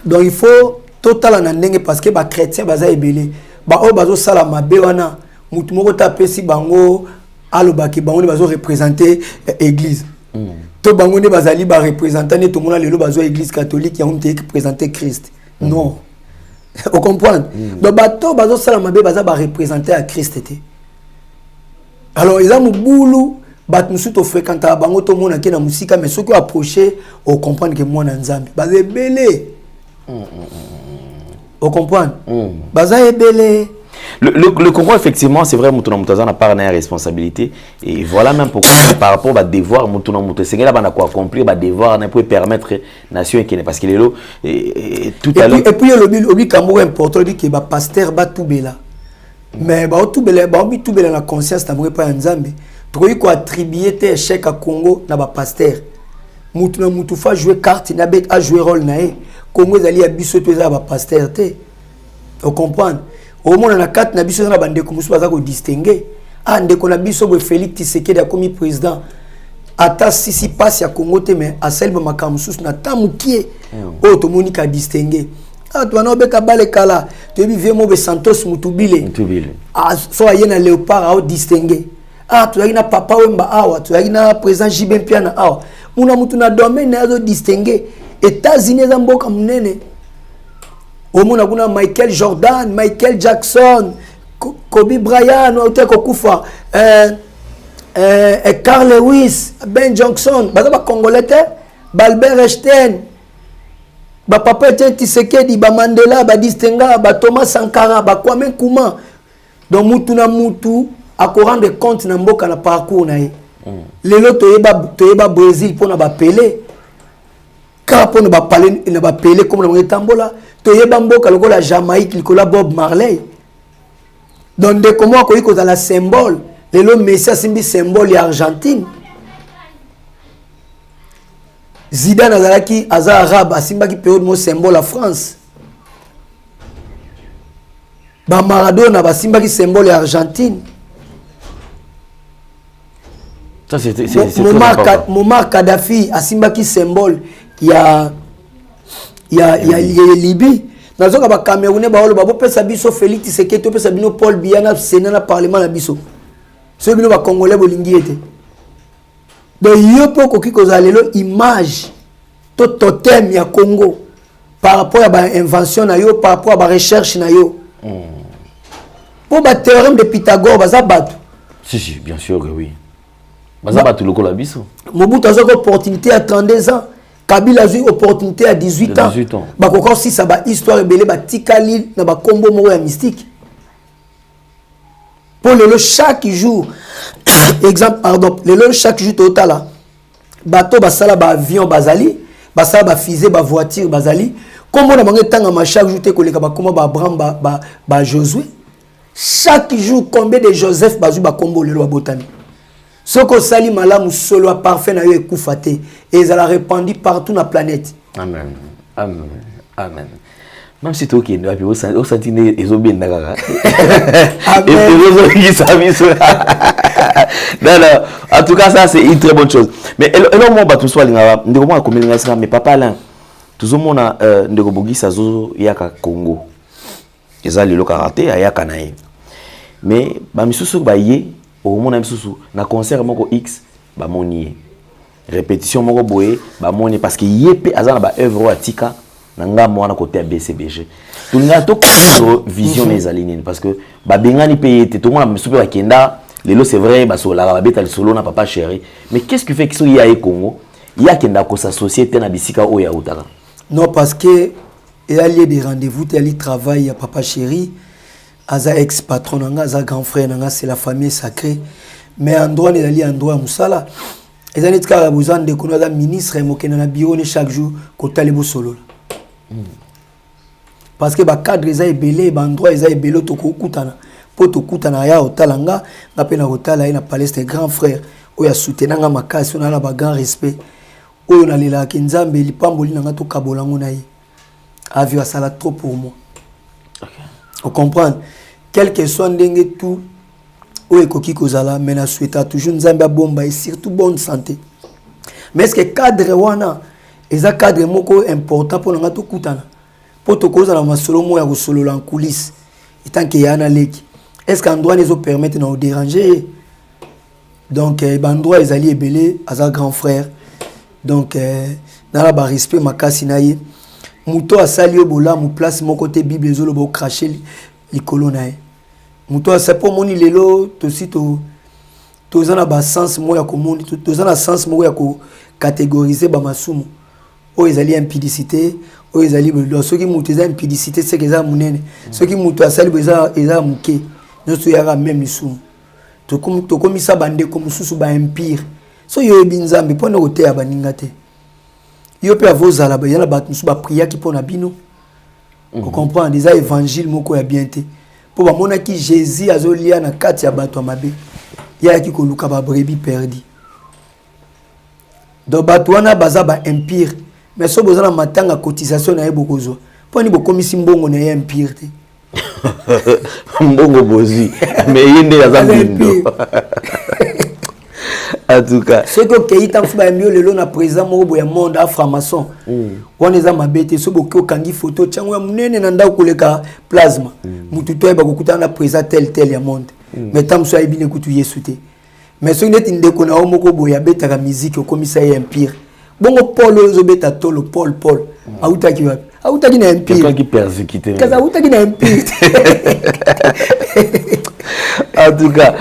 donc il faut total na ndenge parce que ba chrétien baza ebele ba o bazo sala mabe wana mutu moko tapesi bango alobaki bango bazo représenter église to bango ne bazali ba représenter ne to mona lelo bazo église catholique ya onte représenter Christ non vous comprenez donc bato bazo sala mabe baza ba représenter à Christ té alors ils ont boulou bat musu to fréquenter bango to mona ke na musika mais ceux qui approcher au comprendre que moi na nzambe baza belé vous comprenez baza belé. Le Congo, effectivement, c'est vrai, Moutouna Moutaza n'a pas une responsabilité. Et voilà même pourquoi, par rapport à devoir, Moutouna Moutaza, c'est là qu'on a quoi accomplir, devoir, on peut permettre la nation qui n'est parce qu'il est là. Tout à l'heure. Et puis, le Cameroun est important, il dit que le pasteur va tout bela. Mais tout bela la conscience, t'as pas un Zambé. Trop il faut attribuer tes échecs à Congo, na ba pasteur. Moutouna Moutoufa jouer carte, n'a pas jouer rôle naé. Congo, ils allaient à biso, tu es pasteur, vous comprenez? Au moins, on a 4 nabiso na bande ko musu baza ko distinguer ande ko nabiso bo Félix Tshisekedi a commis président ata si passe ya Congo te mais a selba makamsusu na tamukie o to monika distinguer Ah, tu as beka balekala. Tu viens mo Santos Mutubile. Ah, so ayena léopard a distingué. Ah, tu as na papa wemba awa, tu as na président Jibin Piana awa. Muna mutu na domaine na distingué. États-Unis za mboka munene. Omuna kuna Michael Jordan, Michael Jackson, Kobe Bryant, ou kokufa. Carl Lewis, Ben Johnson, baza ba Congolais, Albert Einstein, ba Papa Tshisekedi, ba Mandela, ba Distinga, ba Thomas Sankara, ba Kwame Nkrumah. Donc mutu na mutu a ko rendre compte na mboka na parcours na ye. Lelo toyeba Brésil pona ba Pelé. Ka pona ba parler na ba Pelé comme na Tambola, toyeba mboka lokola Jamaïque, lokola Bob Marley. Donc de comment ko iko za la symbole. Lelo Messi a simbi symbole ya Argentine. Zidane azalaki aza arabe asimbaki période mo symbole à France. Ba Maradona basimbaki symbole ya Argentine. Ça c'est Muammar Kadhafi asimbaki symbole ya Libye. Nazoka ba Camerounais ba olo ba pesa biso Félix Tshisekedi to pesa bino Paul Biya na Sénat na parlement na biso. Ceux bino ba Congolais bolingi ete. Donc yo poko kiko za lelo image to totem ya Congo par rapport à ba invention na yo, par rapport à ba recherche na yo. Pour ba théorème de Pythagore baza batu. Si bien sûr que oui. Baza batu lokola biso. Mobutu a eu opportunité à 32 ans. Kabila a eu opportunité à 18 ans. Bah encore si ça ba histoire rebelle ba tikali na ba combo moko ya mystique. Pour le chaque jour exemple pardon, le chaque jour total là. Bateau ba sala ba avion bazali, ba sala ba fusée ba voiture bazali. Comment na bango tanga ma chaque jour te koleka ba comment ba Abraham ba Josué. Chaque jour combien de Joseph bazu ba combo le botani. Ce que sali malamu solo a parfait na yo ekufate et ils allaient répandre partout na planète. Amen. Amen. Amen. Même si tu es au au sentine ils ont bien d'accord. En tout cas ça c'est une très bonne chose. Mais alors moi tout soit linga ndeko moi comme linga mais papa là tout monde a ndeko bogisa zo yaka Congo. Ezali le karaté ayaka na ye. Mais ba misusu ba ye au monde misusu na concert moko X ba moni répétition moko boye ba moni parce que yepé azana ba œuvre atika nanga mwana côté à BCBG tout nga to vision les alignées parce que ba bengani payé tout le monde misusu ba kenda lelo c'est vrai ba so la ba beta le solo na papa chéri mais qu'est-ce qui fait que so ya e Congo ya kenda ko s'associer na bisika o ya utaka non parce que il y a lieu des rendez-vous il travaille à papa chéri aza ex patron nanga aza grand frère nanga c'est la famille sacrée mais endroit il y a endroit musala et années ka besoin de connaître ministre mokena na bureau chaque jour ko talebo solo parce que ba cadre eza ebelé ba endroit eza ebelé to ko kutana po to kutana ya otalanga na pe na otala ina palestre grand frère o ya soutenanga makasi na ba grand respect o na lela ki nzambe lipamboli nanga to kabolango na ye avio ça la trop pour moi. Vous comprenez? Quel que soit ndenge tout ou ekoki kozala mais na souhaita toujours nzambe bomba et surtout bonne santé. Mais est-ce que cadre wana eza cadre moko important pour nga to kutana pour to kozala masolo mo ya solo en coulisses tant que yana leki est-ce qu'en droit les permettre de nous déranger donc bandroit ezali ebelé aza grand frère donc na la ba respect makasi na ye muto asali obola mu place mon côté bible ezolo bo cracher likolo na ye muto asa po moni lelo to sito to zana ba sens mo ya komoni to zana sens mo ya ko catégoriser ba masumu o ezali impudicité o ezali bo soki muto eza impudicité c'est que eza munene soki muto asali bo eza muke noso yaka même misumu to komisa bande ko mususu ba empire so yo binzambe pona kote ya baninga te yo pe avozala ba yana bat musu ba prière qui pona bino vous comprenez déjà évangile moko ya bien te pour ba mona ki Jésus azolia na kati ya bato mabe ya ki ko luka ba brebis perdi do bato wana baza ba empire mais so bozana matanga cotisation na yebo kozo poni bo komisi mbongo na ye empire te mbongo bozi mais yende ya zambindo En tout cas. Ce que Keita Mfuba mieux le long na président mobo ya monde aframaçon. On eza mabete so boko kangi photo tchango ya munene na ndako koleka plasma. Mutu to ba kokuta na président tel ya monde. Mais tam so ayibine kutu Yesu te. Mais so net ndeko na omoko boya beta ka musique au commissariat empire. Bongo Paul ozo beta tolo Paul. Autaki wapi? Autaki na empire. Quelqu'un qui persécuté. Kaza autaki na empire. En tout cas,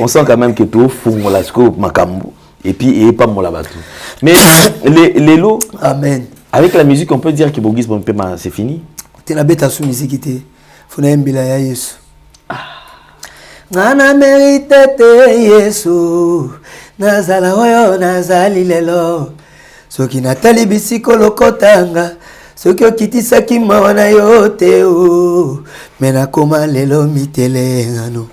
on sent quand même que tout fou makambo et puis et pas mon labatou. Mais les lots. Amen. Avec la musique, on peut dire que Bogis bon paiement c'est fini. Tu na beta sous musique était. Faut na mbila ya Yesu. Nana mérite te Yesu. Nazala oyo nazali lelo. Soki natali bisiko lokotanga. Soki okitisaki mawa na yo te o. Mena koma lelo mitele ngano.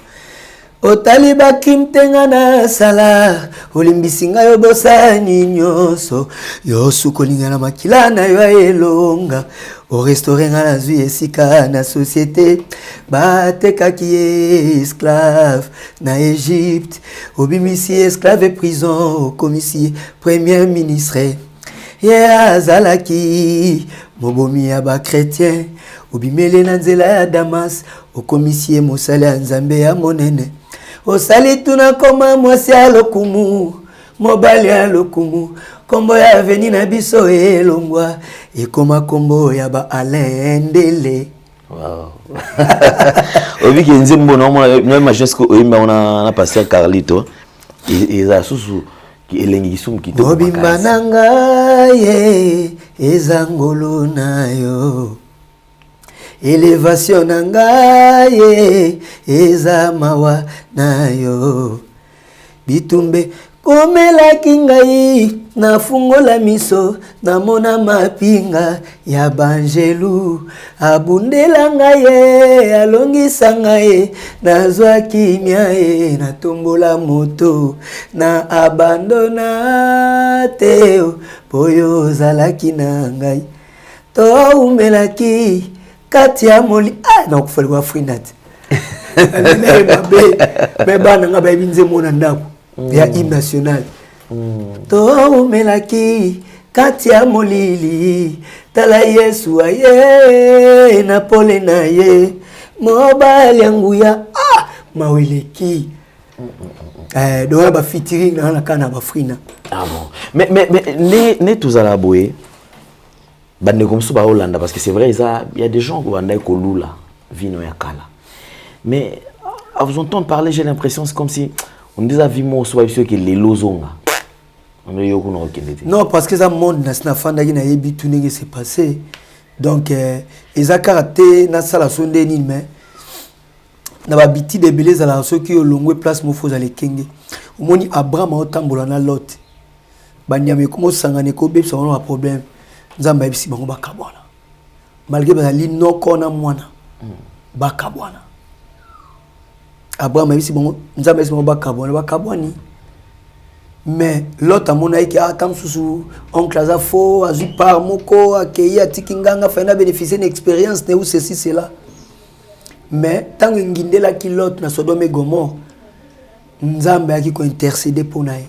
Otali bakim tenga na sala. Olimbisi nga yo bosani nyonso. Yo sukolinga na makila na yo elonga. O restaurant nga na zwi esika na société. Batekaki esclave na Égypte. Obimisi esclave prison. Komisi premier ministre. Azalaki mobomi ya ba chrétien obimele na nzela ya Damas okomisie mosala ya Nzambe ya monene osali tuna koma mwasi ya lokumu mobali ya lokumu kombo ya veni na biso elongwa ekoma kombo ya ba alendele. Wow. Obi ki nzembo na mona majesco oyimba ona na pasteur Carlito et za susu Obimba nanga ye ezangolo na yo Elevation nanga ye ezamawa na yo Bitumbe komela kingai na fungola miso na mona mapinga ya banjelu abundela ngaye alongisa ngaye nazwa kimia ye na tombola moto na abandona teo poyo zalaki na ngai to umelaki kati ya moli na kufalikwa frinat me bana nga bayibinze mona ndako ya hymne national to melaki kati ya molili tala Yesu aye na pole na ye mobali yangu ya maweleki donc ba featuring na kana ba frina. Ah bon. Mais ne tous à la boue bande comme ça ba Hollande parce que c'est vrai il y a des gens qui vont ko lula vino ya kala. Mais à vous entendre parler, j'ai l'impression c'est comme si on disait vimo soit sûr que les lozonga. Non, parce que ça monde na fanda qui na yebi tout n'est s'est passé. Donc ils a karaté na sala sonde ni mais na ba biti de belé za la ceux qui au longue place mo faut aller kenge. Omoni Abraham otambola na Lot. Banyame komo sangane ko be ça on a problème. Nzamba bisi bango bakabwana. Malgré bazali no kona mwana. Bakabwana. Abraham bisi bango nzamba bisi bango bakabwani. Mais l'autre a mon aïe tam sous oncle aza faux azu par moko akei atikinganga fana bénéficier une expérience ne ou ceci cela. Mais tant ngindela ki l'autre na Sodome et Gomorrhe Nzambe aki ko intercéder pour naï.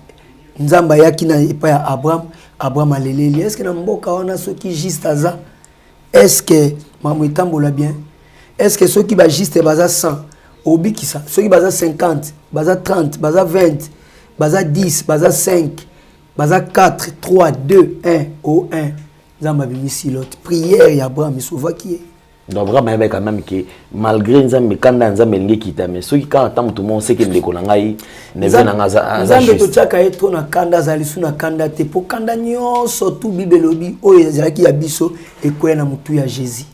Nzamba yaki na epa ya Abraham aleleli est-ce que na mboka wana soki juste aza est-ce que mamu tambola bien est-ce que ceux qui ba juste baza 100 obi ki ça ceux qui baza 50 baza 30 baza 20 baza 10, baza 5, baza 4, 3, 2, 1, au 1. Nzamba bimisi l'autre. Prière ya Abraham souvent qui est. Donc Abraham avait quand même que malgré Nzambe kanda Nzambe lingi kita mais ceux qui quand tant tout le monde sait que ndeko na ngai ne vient na za Nzambe to chaka eto na kanda zalisu na kanda te po kanda nyonso tout bibelobi o ezalaki ya biso ekoya na mutu ya Jésus.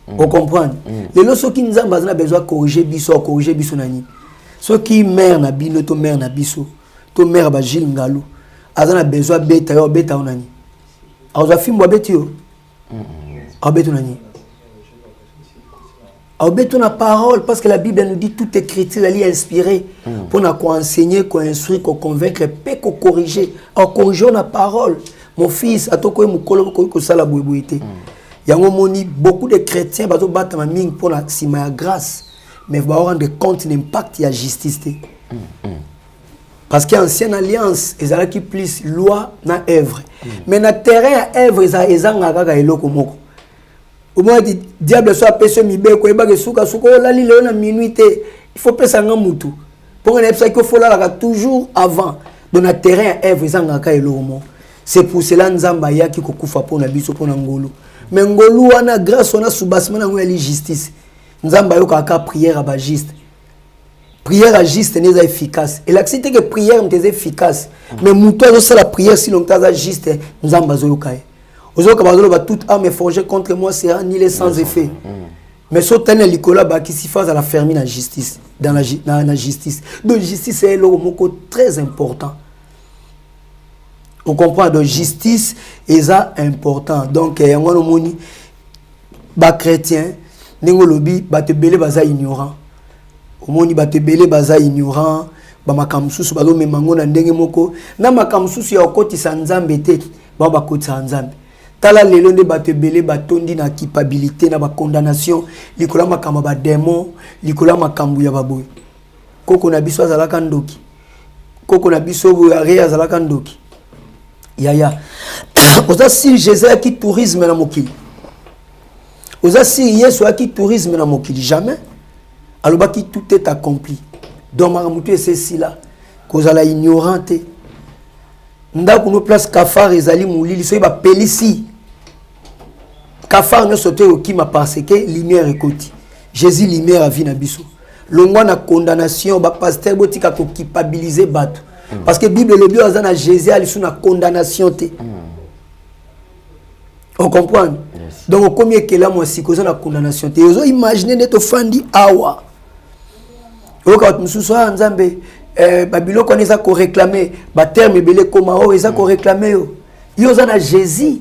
On comprend. Les loso qui Nzamba a besoin corriger biso nani. Ceux qui mère na bino to mère na biso to mère ba Gilles Ngalou azana besoin beta yo beta onani aza fimbo beti yo abeto nani abeto na parole parce que la Bible nous dit toute écriture elle est inspirée pour na ko enseigner ko instruire ko convaincre pe ko corriger en corrigeant la parole mon fils atoko mukolo ko sala boyeboyité yango moni beaucoup de chrétiens bato batama mingi pour la sima ya grâce mais va rendre compte l'impact de la justice. Parce qu'ancienne alliance ezalaki plus loi na œuvre. Mais na terrain à œuvre ezanga kaka eloko moko. Au moins diable soit peso mibeko ebake suka la lile na minuit il faut pesa nga mutu. Pour que il faut la toujours avant dans na terrain à œuvre ezanga kaka eloko moko. C'est pour cela nzamba yaki kokufa pona biso pona ngolu. Mais ngolu wana grâce on a soubassement na ngoli justice. Nzamba yo kaka prière à juste. Prière à juste n'est pas efficace. Et l'activité que prière est efficace. Mais mouton c'est la prière si l'on t'a juste nzamba zo yokai. Ozo kabazolo ba toute arme forgée contre moi sera ni les sans effet. Mais so tane likola ba qui s'y fasse à la fermer la justice dans la justice. Donc justice c'est le mot très important. On comprend donc justice est ça important. Donc yango moni ba chrétien ningo lobi ba te belé baza ignorant. Omoni ba te belé baza ignorant ba makamsusu bazo memango na ndenge moko na makamsusu ya okotisa nzambe te ba bakotisa nzambe. Tala lelo nde ba te belé batondi na culpabilité na ba condamnation likola makamba ba démon likola makambu ya baboy. Koko na biso azalaka ndoki. Koko na biso bo ya azalaka ndoki. Yaya. Oza si Jésus qui tourisme na mokili. Oza si Yesu qui tourisme na mokili jamais. Alors qui tout est accompli. Donc maramutu c'est si là cause la ignorante. Ndako no place kafar ezali mulili so ba pelisi. Kafar no sauté au qui m'a parce que lumière écoute. Jésus lumière a vie na biso. Longwa na condamnation ba pasteur botika ko culpabiliser bato. Parce que Bible le bio azana Jésus ali sous na condamnation te. On comprend? Yes. Donc combien que là moi si cause na condamnation te. Ozo imaginer neto fandi awa. Oka mususu nzambe babilo connaît ko réclamer ba terme belé koma o eza ko réclamer yo. Yo zana Jésus.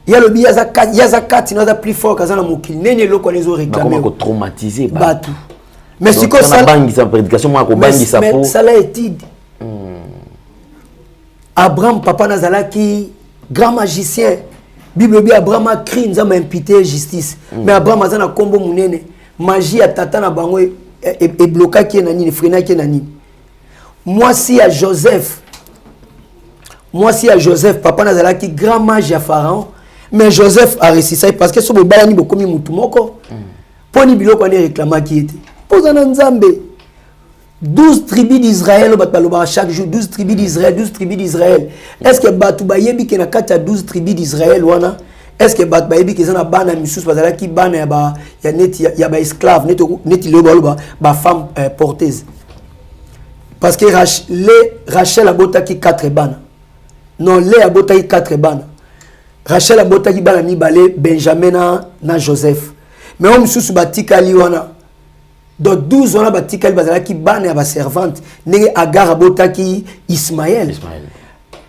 Ya le bio yaza kati na za plus fort kazana mokili. Nene lo connaît zo réclamer. Comment ko traumatiser batou. Mais si ko ça bangi sa prédication moi ko bangi sa pour. Mais ça l'a étude. Abraham papa nazalaki grand magicien. Bible bi Abraham a crié nzamba imputé justice. Mais Abraham azana kombo munene. Magie ya tata na bango et bloqué qui est nani, freina qui est nani. Moi si à Joseph, papa nazala qui grand mage à Pharaon, mais Joseph a réussi ça parce que ce balani beaucoup mi mutu moko. Poni bilo ko ne réclama qui était. Posana nzambe. 12 tribus d'Israël chaque jour 12 tribus d'Israël. Est-ce que batu bayebi ke na kata 12 tribus d'Israël wana? Est-ce que bat bayebi ke zana bana misus bazala ki bana ya neti ya ba esclave neti le ba femme porteuse. Parce que Rachel abota ki 4 bana. Non, Léa abota ki 4 bana. Rachel abota ki bana mi balé Benjamin na Joseph. Mais on misus batika li wana. Donc 12 ans batika li bazala ki bana ya ba servante nenge Agar abota ki Ismaël.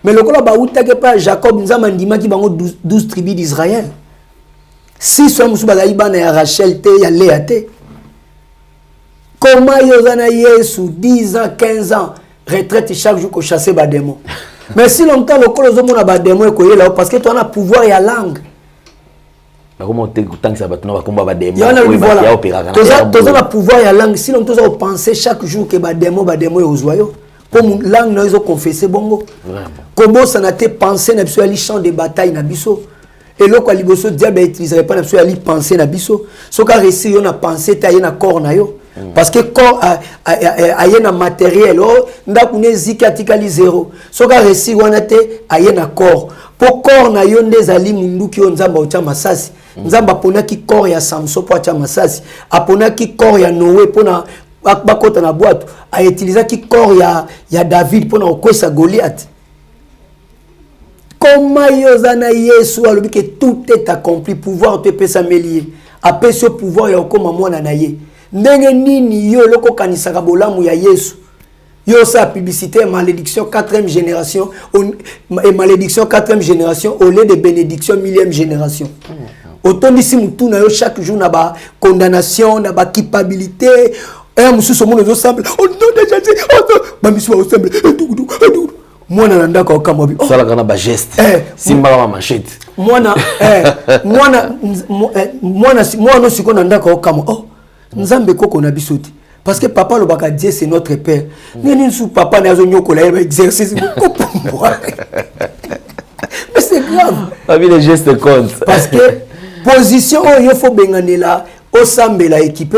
Mais le kola ba utake pa Jacob nzama ndima ki bango 12 tribus d'Israël. 6 hommes sous bazali bana ya Rachel te ya Léa te. Comment yozana Yesu 10 ans 15 ans retraite chaque jour ko chasser ba démon. Mais si longtemps le kola zo mona ba démon ko yela parce que tu as pouvoir ya langue. Comment tu tant que ça va tomber combat ba démon. Ya opéra. Tu as la pouvoir ya langue si longtemps tu penser chaque jour que ba démon yozoyo. Comme langue nous ont confessé bongo. Vraiment. Comment ça n'a été pensé na biso ali champ de bataille na biso. Et là quoi liboso diable utiliserait pas na biso ali penser na biso. So ka réussir yo na penser ta na corps na yo. Parce que corps a na matériel oh ndaku ne zikatikali zéro. So ka réussir wana te na corps. Pour corps na yo ndezali mundu ki nzamba ucha masasi. Nzamba pona ki corps ya Samson po acha masasi. Apona ki corps ya Noé pona bakota na boîte a utilisé qui corps ya David pour na okwesa Goliath. Comment yozana Yesu alobi que tout est accompli pouvoir te pesa melier après ce pouvoir ya okoma mwana na ye ndenge nini yo loko kanisaka bolamu ya Yesu yo sa publicité malédiction 4e génération et malédiction 4e génération au lieu de bénédiction 1000e génération. Autant d'ici mutu na yo chaque jour na ba condamnation na ba culpabilité. Et monsieur son monde ensemble on donne déjà dit ba monsieur ensemble moi na ndaka okama bi ça la kana ba geste simba ma manchette moi no siko na ndaka okama oh nzambe koko na bisoti Parce que papa, le baka Dieu, c'est notre père. Nous sous papa, nous avons exercice. Mais c'est grave. Les gestes comptent. Parce que position, il faut bien là, au sambe la équipe.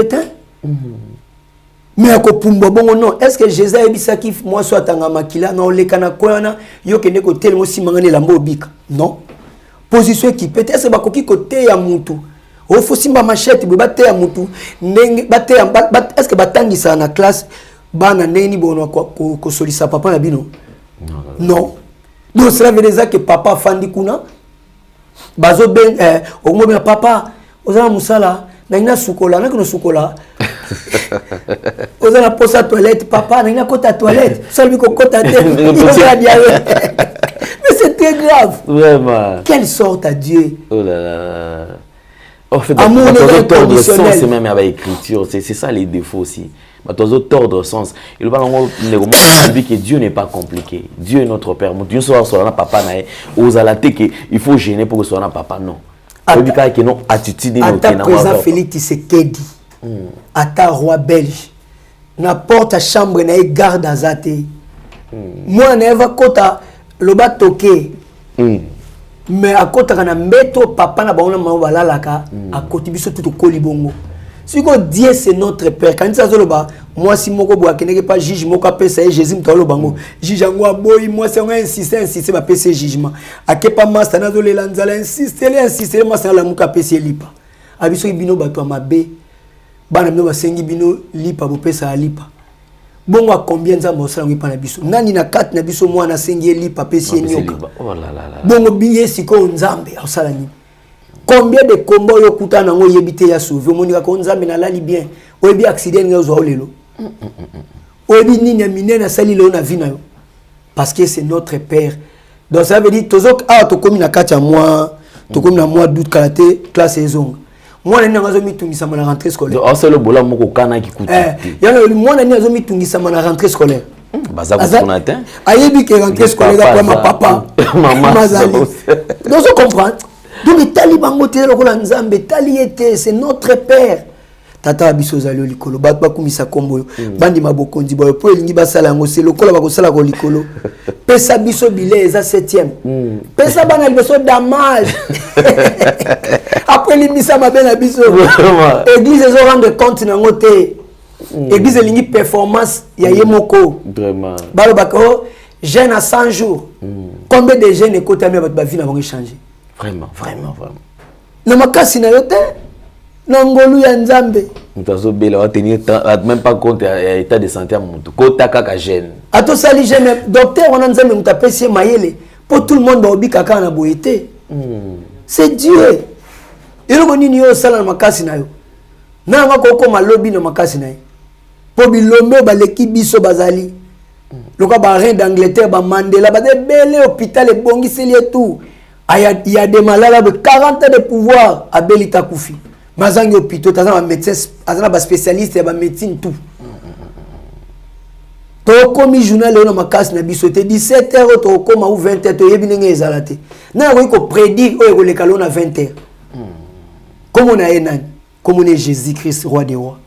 Mais non, est-ce que Jésus a dit ça qui moi soit tanga makila non le kana koyana yo kende ko tel mo simangane la mbobika non position équipe est-ce que bakoki côté ya mutu o faut simba machette be batte ya mutu ndenge batte est-ce que batangisa na classe bana neni bono ko solisa papa na bino non donc cela veut dire que papa fandi kuna bazo ben au moins papa ozana musala na ina sukola na kono sukola Oza na posa toilette, papa, na kota toilette. Ça lui kota tête. Mais c'est très grave. Vraiment. Quelle sorte à Dieu. Oh là là. En fait, amour tordre sens, c'est même avec l'écriture. C'est ça les défauts aussi. Tordre sens. Il va dire que Dieu n'est pas compliqué. Dieu est notre Père. Dieu soit papa, il faut gêner pour que soit papa. Non. Attitude. Ata présent Félix Tshisekedi. Ata roi belge n'importe la chambre na garde azate moi na eva kota loba toke mais akota kana mbeto papa na baona mabala laka akoti biso tout koli bongo siko Dieu c'est notre père quand ça zoloba moi si moko boa keneke pas juge moko pesa Jésus mtalo bango juge ngo aboyi moi c'est on insister ba pesa jugement akepa master na zolela nzala insister master la muka pesa lipa abiso bino bato mabe bana mno basengi bino lipa bopesa lipa bongo a combien nzambo osala ngi pa na biso nani na kati na biso mwana sengi lipa pesi nyoka oh la la la bongo biye siko nzambe osala ni combien de combo yo kutana ngo yebite ya sauver monika ko nzambe na lali bien oyebi accident ngazo olelo oyebi nini ya minene sali lo na vie na yo parce que c'est notre père donc ça veut dire tozok a to komi na kati ya moi to komi na mois d'août kalaté classe ezonga moi nani ngazo mitungisa na rentrée scolaire on sait le bola moko kana ki kuti yana moi nani ngazo mitungisa na rentrée scolaire baza kufunatin ayebi ke rentrée scolaire pour ma papa maman mazali donc on comprend donc tali bango te lokola nzambe tali était c'est notre père tata biso zali likolo bat ba kumisa kombo bandi mabokonzi boyo po elingi basala ngo c'est lokola ba kosala ko likolo pesa biso bile eza 7e pesa bana biso damage après limisa mabe na biso église zo rendre compte na ngote église elingi performance ya yemoko vraiment balo bako jeune à 100 jours combien de jeunes écoute mais ba vie na vont changer vraiment na makasi na yote na ngolu ya nzambe mutazo bela wa tenir même pas compte état de santé à mutu kota kaka jeune ato sali jeune docteur on nzambe mutapesi mayele pour tout le monde ba obika kana na boyete c'est Dieu iloko nini yo sala na makasi na yo na ngako ko malobi na makasi na yo po bilombe ba leki biso bazali loka ba reine d'Angleterre ba Mandela ba de belle hôpital et bongiseli et tout il y a des malades de 40 ans de pouvoir à Belita Koufi mazangi hôpital tazana médecin azana ba spécialiste ba médecine tout to komi journal na makasi na biso te 17h to koma ou 20h to yebi ndenge ezalate na ko prédire o ko lekalo na 20h comme on a enani comme on est Jésus-Christ roi des rois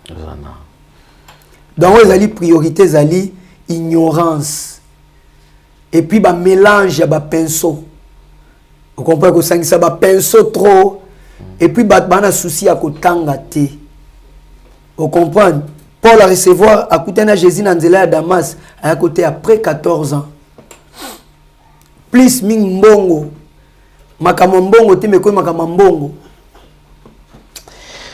donc les ali priorité zali ignorance et puis ba mélange ba pinceau on comprend que ça ba pinceau trop et puis bana souci à kotanga te on comprend Paul a recevoir à côté de Jésus dans à Damas à côté après 14 ans plus ming mbongo makamambongo te meko makamambongo.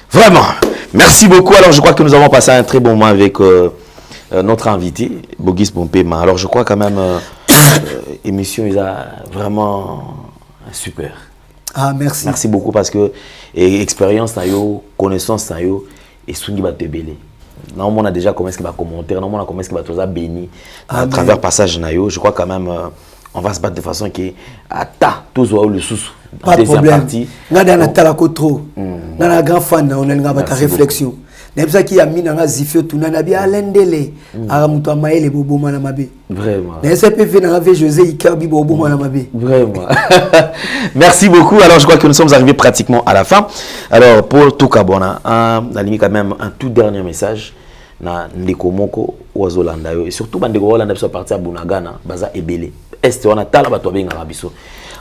Vraiment merci beaucoup. Alors je crois que nous avons passé un très bon moment avec notre invité Bogis Bompema. Alors je crois quand même émission il a vraiment super. Ah merci. Merci beaucoup parce que expérience na yo, connaissance na yo et sungi ba tebele. Normalement on a déjà comment est-ce qu'il va commenter, normalement on a comment est-ce qu'il va tous béni à travers passage na yo. Je crois quand même on va se battre de façon que ata tous ou le sous. Pas de problème. Nga dans tala ko trop. Dans la grand fan on a nga ba ta réflexion. C'est ça qui a mis dans la zifio tout na bi alendele aramuto maele bobo mana mabe. Vraiment. Mais ça peut faire dans José Ikabi bobo mana mabe. Vraiment. Merci beaucoup. Alors je crois que nous sommes arrivés pratiquement à la fin. Alors pour tout Kabona, on a limite quand même un tout dernier message na ndeko moko wazolanda yo et surtout bandeko Holanda biso parti à Bunagana baza ebele est wana tala bato benga biso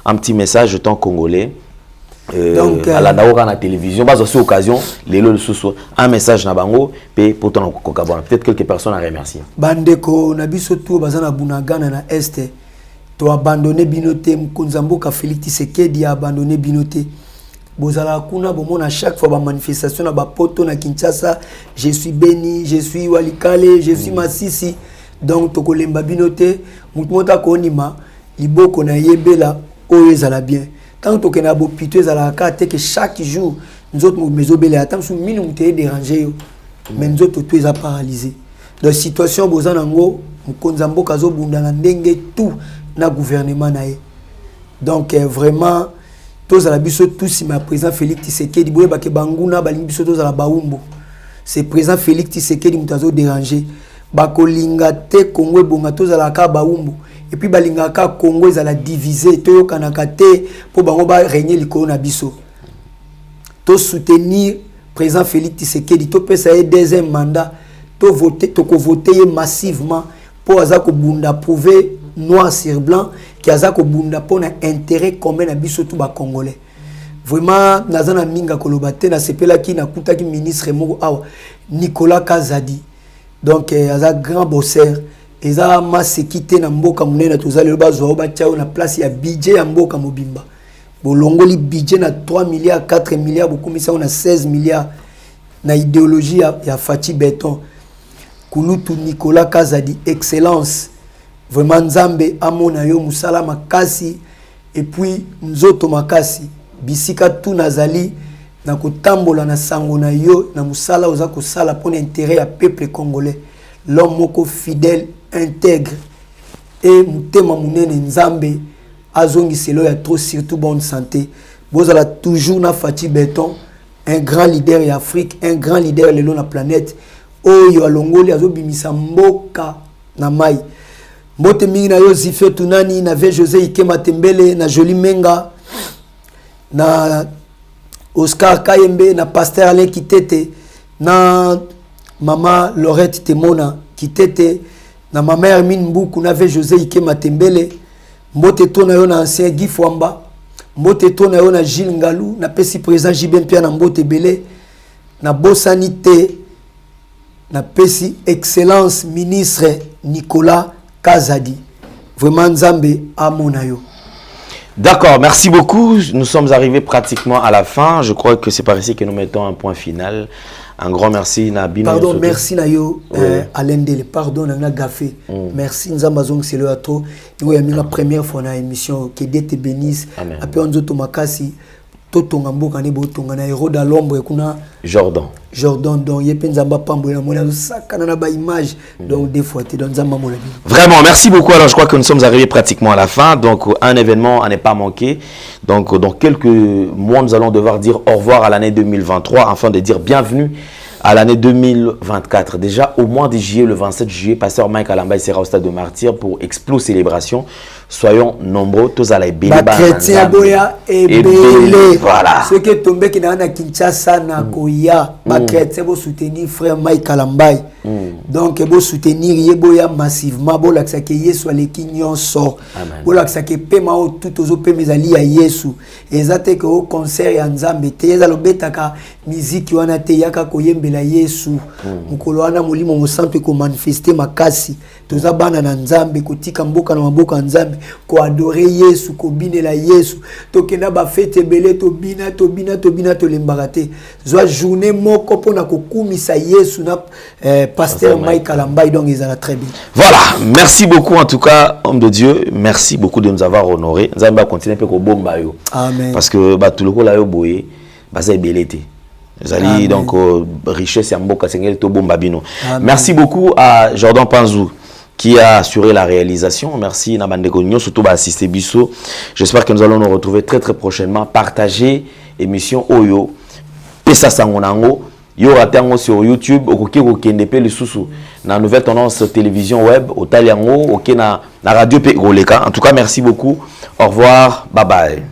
un petit message tant congolais donc à la na télévision bas aussi occasion lelo le sous un message na bango pe pourtant peut-être quelques personnes à remercier bandeko na biso tout baza na Bunagana na est to abandonner binoté Mkonzamboka Félix Tshisekedi a abandonné binoté bozala kuna bomona chaque fois ba manifestation na ba poto na Kinshasa je suis béni je suis Walikale je suis Masisi donc to kolemba binoté mutmota konima liboko na yebela oyo ezala bien tant to kena bo pito ezala ka te que chaque jour nous autres mezo bela attends sou minu muteye déranger yo mais nous autres tout eza paralysé dans situation bozana ngo Mkonzamboka zo bunda na ndenge tout na gouvernement na ye donc vraiment tous à la biso tous si ma président Félix Tshisekedi boye ba ke banguna balingi biso tous à la baumbo c'est président Félix Tshisekedi mutazo déranger ba kolinga te Congo bonga tous à la ka baumbo et puis balinga ka Congo za la diviser to kanaka te pour bango ba régner likolo na biso to soutenir président Félix Tshisekedi to pesa e deuxième mandat to voter to ko voter massivement pour azako bunda prouver noir sur blanc qui a zako bunda pour un intérêt commun na biso tout ba congolais vraiment nazana minga kolobate na sepela ki na kutaki ministre moko awa Nicolas Kazadi donc aza grand bosseur eza masekite na mboka munene tozali lo bazwa ba tiao na place ya budget ya mboka mobimba bolongoli budget na 3 milliards 4 milliards bokumisa na 16 milliards na idéologie ya Fati Beton kulutu Nicolas Kazadi excellence vraiment nzambe amona yo musala makasi et puis nzoto makasi bisika tout nazali na kotambola na sango na yo na musala oza ko sala pour l'intérêt ya peuple congolais l'homme moko fidèle intègre et mutema munene nzambe azongiselo ya trop surtout bonne santé bozala toujours na Fati Beton un grand leader ya Afrique un grand leader lelo na planète oyo alongoli azobimisa mboka na mai Mbote mingi na yo Zifé Tunani na ve José Ike Matembele na Joli Menga na Oscar Kayembe na Pasteur Alain Kitete na Mama Lorette Temona Kitete na Mama Hermine Mboukou na ve José Ike Matembele mbote to na yo na ancien Guy Fwamba mbote to na yo na Gilles Ngalou na pesi président Jibem Pia na mbote belé na Bosanité na pesi excellence ministre Nicolas Kazadi. Vraiment Nzambe amonayo. D'accord, merci beaucoup. Nous sommes arrivés pratiquement à la fin. Je crois que c'est par ici que nous mettons un point final. Un grand merci Nabino. Pardon, merci Nayo Alain Dele. Pardon Nana Gafé. Merci Nzamba Zong c'est le ato. Nous avons la première fois dans l'émission que Dieu te bénisse. Après on zoto makasi totonga mboka ne botonga na héros da l'ombre kuna Jordan donc yepenza pambo na mona sakana na ba image donc des fois te donne Nzamba mola. Vraiment, merci beaucoup. Alors je crois que nous sommes arrivés pratiquement à la fin. Donc un événement à ne pas manquer. Donc dans quelques mois nous allons devoir dire au revoir à l'année 2023 afin de dire bienvenue à l'année 2024. Déjà au mois de juillet, le 27 juillet, pasteur Mike Alamba sera au stade de Martyr pour Explo Célébration. Soyons nombreux, tous à la Bélé. Chrétien Boya et Bélé. Voilà. Ceux qui tombent qui na Kinshasa na Koya, ba chrétien bo soutenir frère Mike Alamba. Donc bo soutenir Yeboya massivement, bo laksa ke Yesu aleki nyonso. Bo laksa ke pema o tout ozo pe mezali ya Yesu. Ezate ke au concert ya Nzambe te ezalo betaka musique wana te yaka koyembela Yesu. Mukolo wana molimo mo santo ko manifester makasi. Toza bana na Nzambe kotika mboka na maboka Nzambe ko adorer Yesu ko binela Yesu to kena ba fete belé to bina to lembarate zwa journée moko pona ko kumisa Yesu na pasteur Mike Alamba donc ils ont très bien. Voilà, merci beaucoup en tout cas homme de Dieu, merci beaucoup de nous avoir honorés. Nzambe va continuer pe ko bomba yo. Amen. Parce que ba tout le ko la yo boye ba za belete. Zali donc richesse ya mboka sengel to bomba bino. Merci beaucoup à Jordan Panzou qui a assuré la réalisation. Merci Nabandeko Nyo, surtout à assister Bisso. J'espère que nous allons nous retrouver très prochainement. Partagez émission Oyo. Pesa Sangonango. Yo ratango sur YouTube. Okoki okende pe le susu. Na nouvelle tendance télévision web. Au Taliango. Ok na radio pe Roleka. En tout cas, merci beaucoup. Au revoir. Bye bye.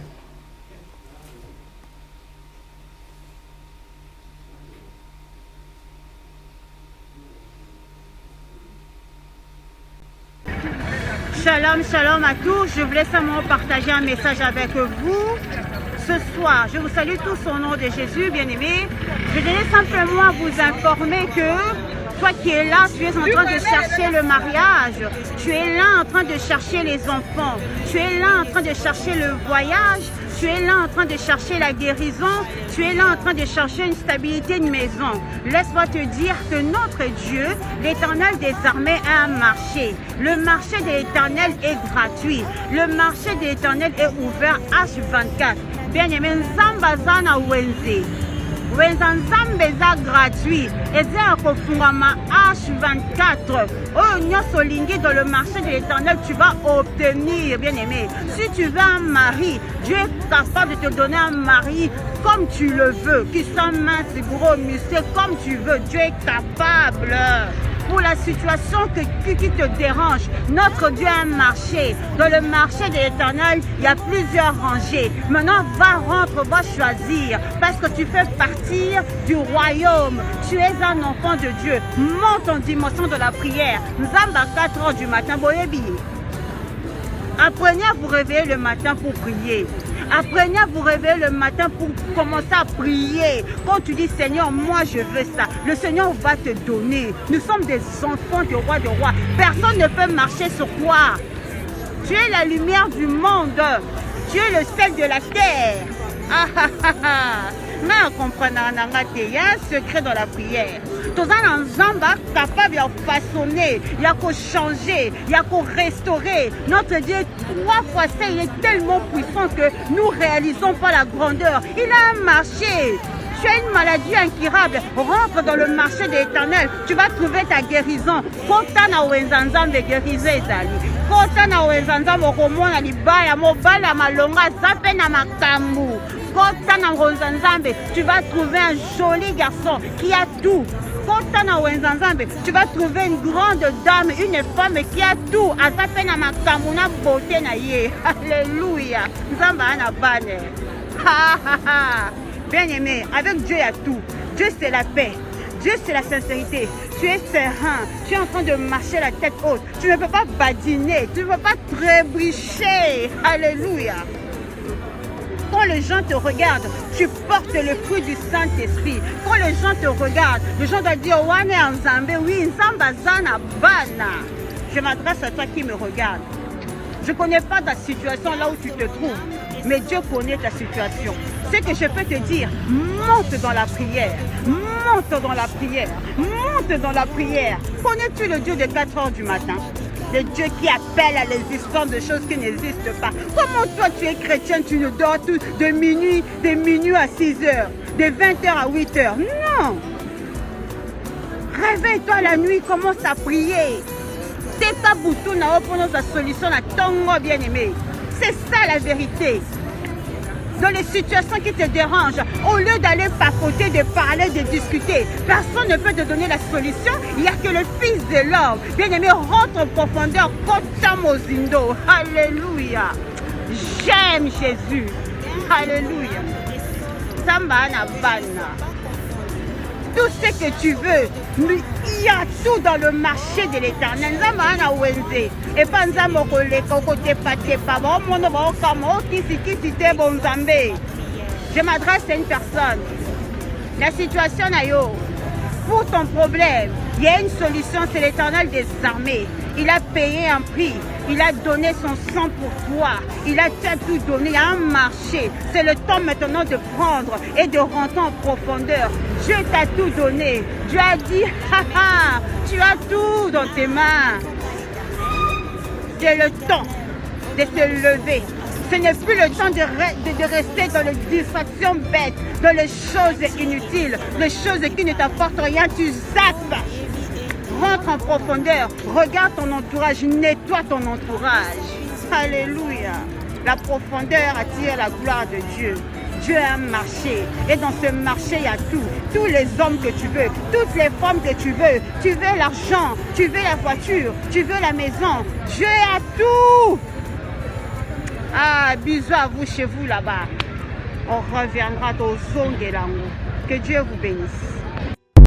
Shalom, shalom à tous. Je voulais simplement partager un message avec vous. Ce soir, je vous salue tous au nom de Jésus, bien-aimés. Je voulais simplement vous informer que toi qui es là, tu es en train de chercher le mariage. Tu es là en train de chercher les enfants. Tu es là en train de chercher le voyage. Tu es là en train de chercher la guérison. Tu es là en train de chercher une stabilité de maison. Laisse-moi te dire que notre Dieu, l'Éternel des armées, a un marché. Le marché de l'Éternel est gratuit. Le marché de l'Éternel est ouvert H24. Bien-aimé, Nzambazana Wenze. Wenza Nzambe eza gratuit. Eza kofungama H24. Oh, nyonso lingi dans le marché de l'Éternel, tu vas obtenir, bien-aimé. Si tu veux un mari, Dieu est capable de te donner un mari comme tu le veux, qui soit mince, gros, musclé, comme tu veux. Dieu est capable. Pour la situation qui te dérange, notre Dieu a un marché. Dans le marché de l'Éternel, il y a plusieurs rangées. Maintenant, rentre, va choisir. Parce que tu fais partir du royaume. Tu es un enfant de Dieu. Monte en dimension de la prière. Nous sommes à 4 h du matin. Apprenez à vous réveiller le matin pour prier. Apprenez à vous réveiller le matin pour commencer à prier. Quand tu dis Seigneur, moi je veux ça, le Seigneur va te donner. Nous sommes des enfants du roi de roi. Personne ne peut marcher sur toi. Tu es la lumière du monde. Tu es le sel de la terre. Ah ah ah ah. Mais on comprend, il y a un secret dans la prière. Tous les gens sont capables de façonner, il y a qu'à changer, il y a qu'à restaurer. Notre Dieu, 3 fois ça, il est tellement puissant que nous ne réalisons pas la grandeur. Il a un marché. Tu as une maladie incurable, rentre dans le marché de l'Éternel, tu vas trouver ta guérison. Kotana wenzanzam de guérison ezali. Kotana wenzanzam okomona libaya mobala malonga zape na makambu. Kotana wenzanzam, tu vas trouver un joli garçon qui a tout. Kotana wenzanzam, tu vas trouver une grande dame, une femme qui a tout. Azape na makambu na beauté na ye. Alléluia. Nzamba ana bane. Ha ha ha. Bien-aimé, avec Dieu il y a tout. Dieu c'est la paix. Dieu c'est la sincérité. Tu es serein. Tu es en train de marcher la tête haute. Tu ne peux pas badiner. Tu ne peux pas trébucher. Alléluia. Quand les gens te regardent, tu portes le fruit du Saint-Esprit. Quand les gens te regardent, les gens doivent dire Wane Nzambe, oui, Nzamba Zana Bana. Je m'adresse à toi qui me regarde. Je ne connais pas ta situation là où tu te trouves, mais Dieu connaît ta situation. Ce que je peux te dire, monte dans la prière, monte dans la prière, monte dans la prière. Connais-tu le Dieu de 4 h du matin? Le Dieu qui appelle à l'existence de choses qui n'existent pas. Comment toi tu es chrétien, tu ne dors tout de minuit à 6 h, de 20 h à 8 h? Non! Réveille-toi la nuit, commence à prier. C'est pas bouton na pour notre solution à ton bien-aimé. C'est ça la vérité. Dans les situations qui te dérangent, au lieu d'aller papoter, de parler, de discuter, personne ne peut te donner la solution. Il n'y a que le Fils de l'homme. Bien-aimé, rentre en profondeur. Kotamozindo. Alléluia. J'aime Jésus. Alléluia. Samba na bana. Tout ce que tu veux, il y a tout dans le marché de l'Éternel. Et pas je m'adresse à une personne. La situation pour ton problème, il y a une solution, c'est l'Éternel des armées. Il a payé un prix. Il a donné son sang pour toi. Il a tout donné. Il y a un marché. C'est le temps maintenant de prendre et de rentrer en profondeur. Dieu t'a tout donné. Dieu a dit, haha, tu as tout dans tes mains. C'est le temps de te lever. Ce n'est plus le temps de rester dans les distractions bêtes, dans les choses inutiles, les choses qui ne t'apportent rien. Tu zappes. Rentre en profondeur, regarde ton entourage, nettoie ton entourage. Alléluia. La profondeur attire la gloire de Dieu. Dieu a un marché et dans ce marché il y a tout. Tous les hommes que tu veux, toutes les femmes que tu veux l'argent, tu veux la voiture, tu veux la maison. Dieu a tout. Ah, bisous à vous chez vous là-bas. On reviendra au Zongelango. Que Dieu vous bénisse.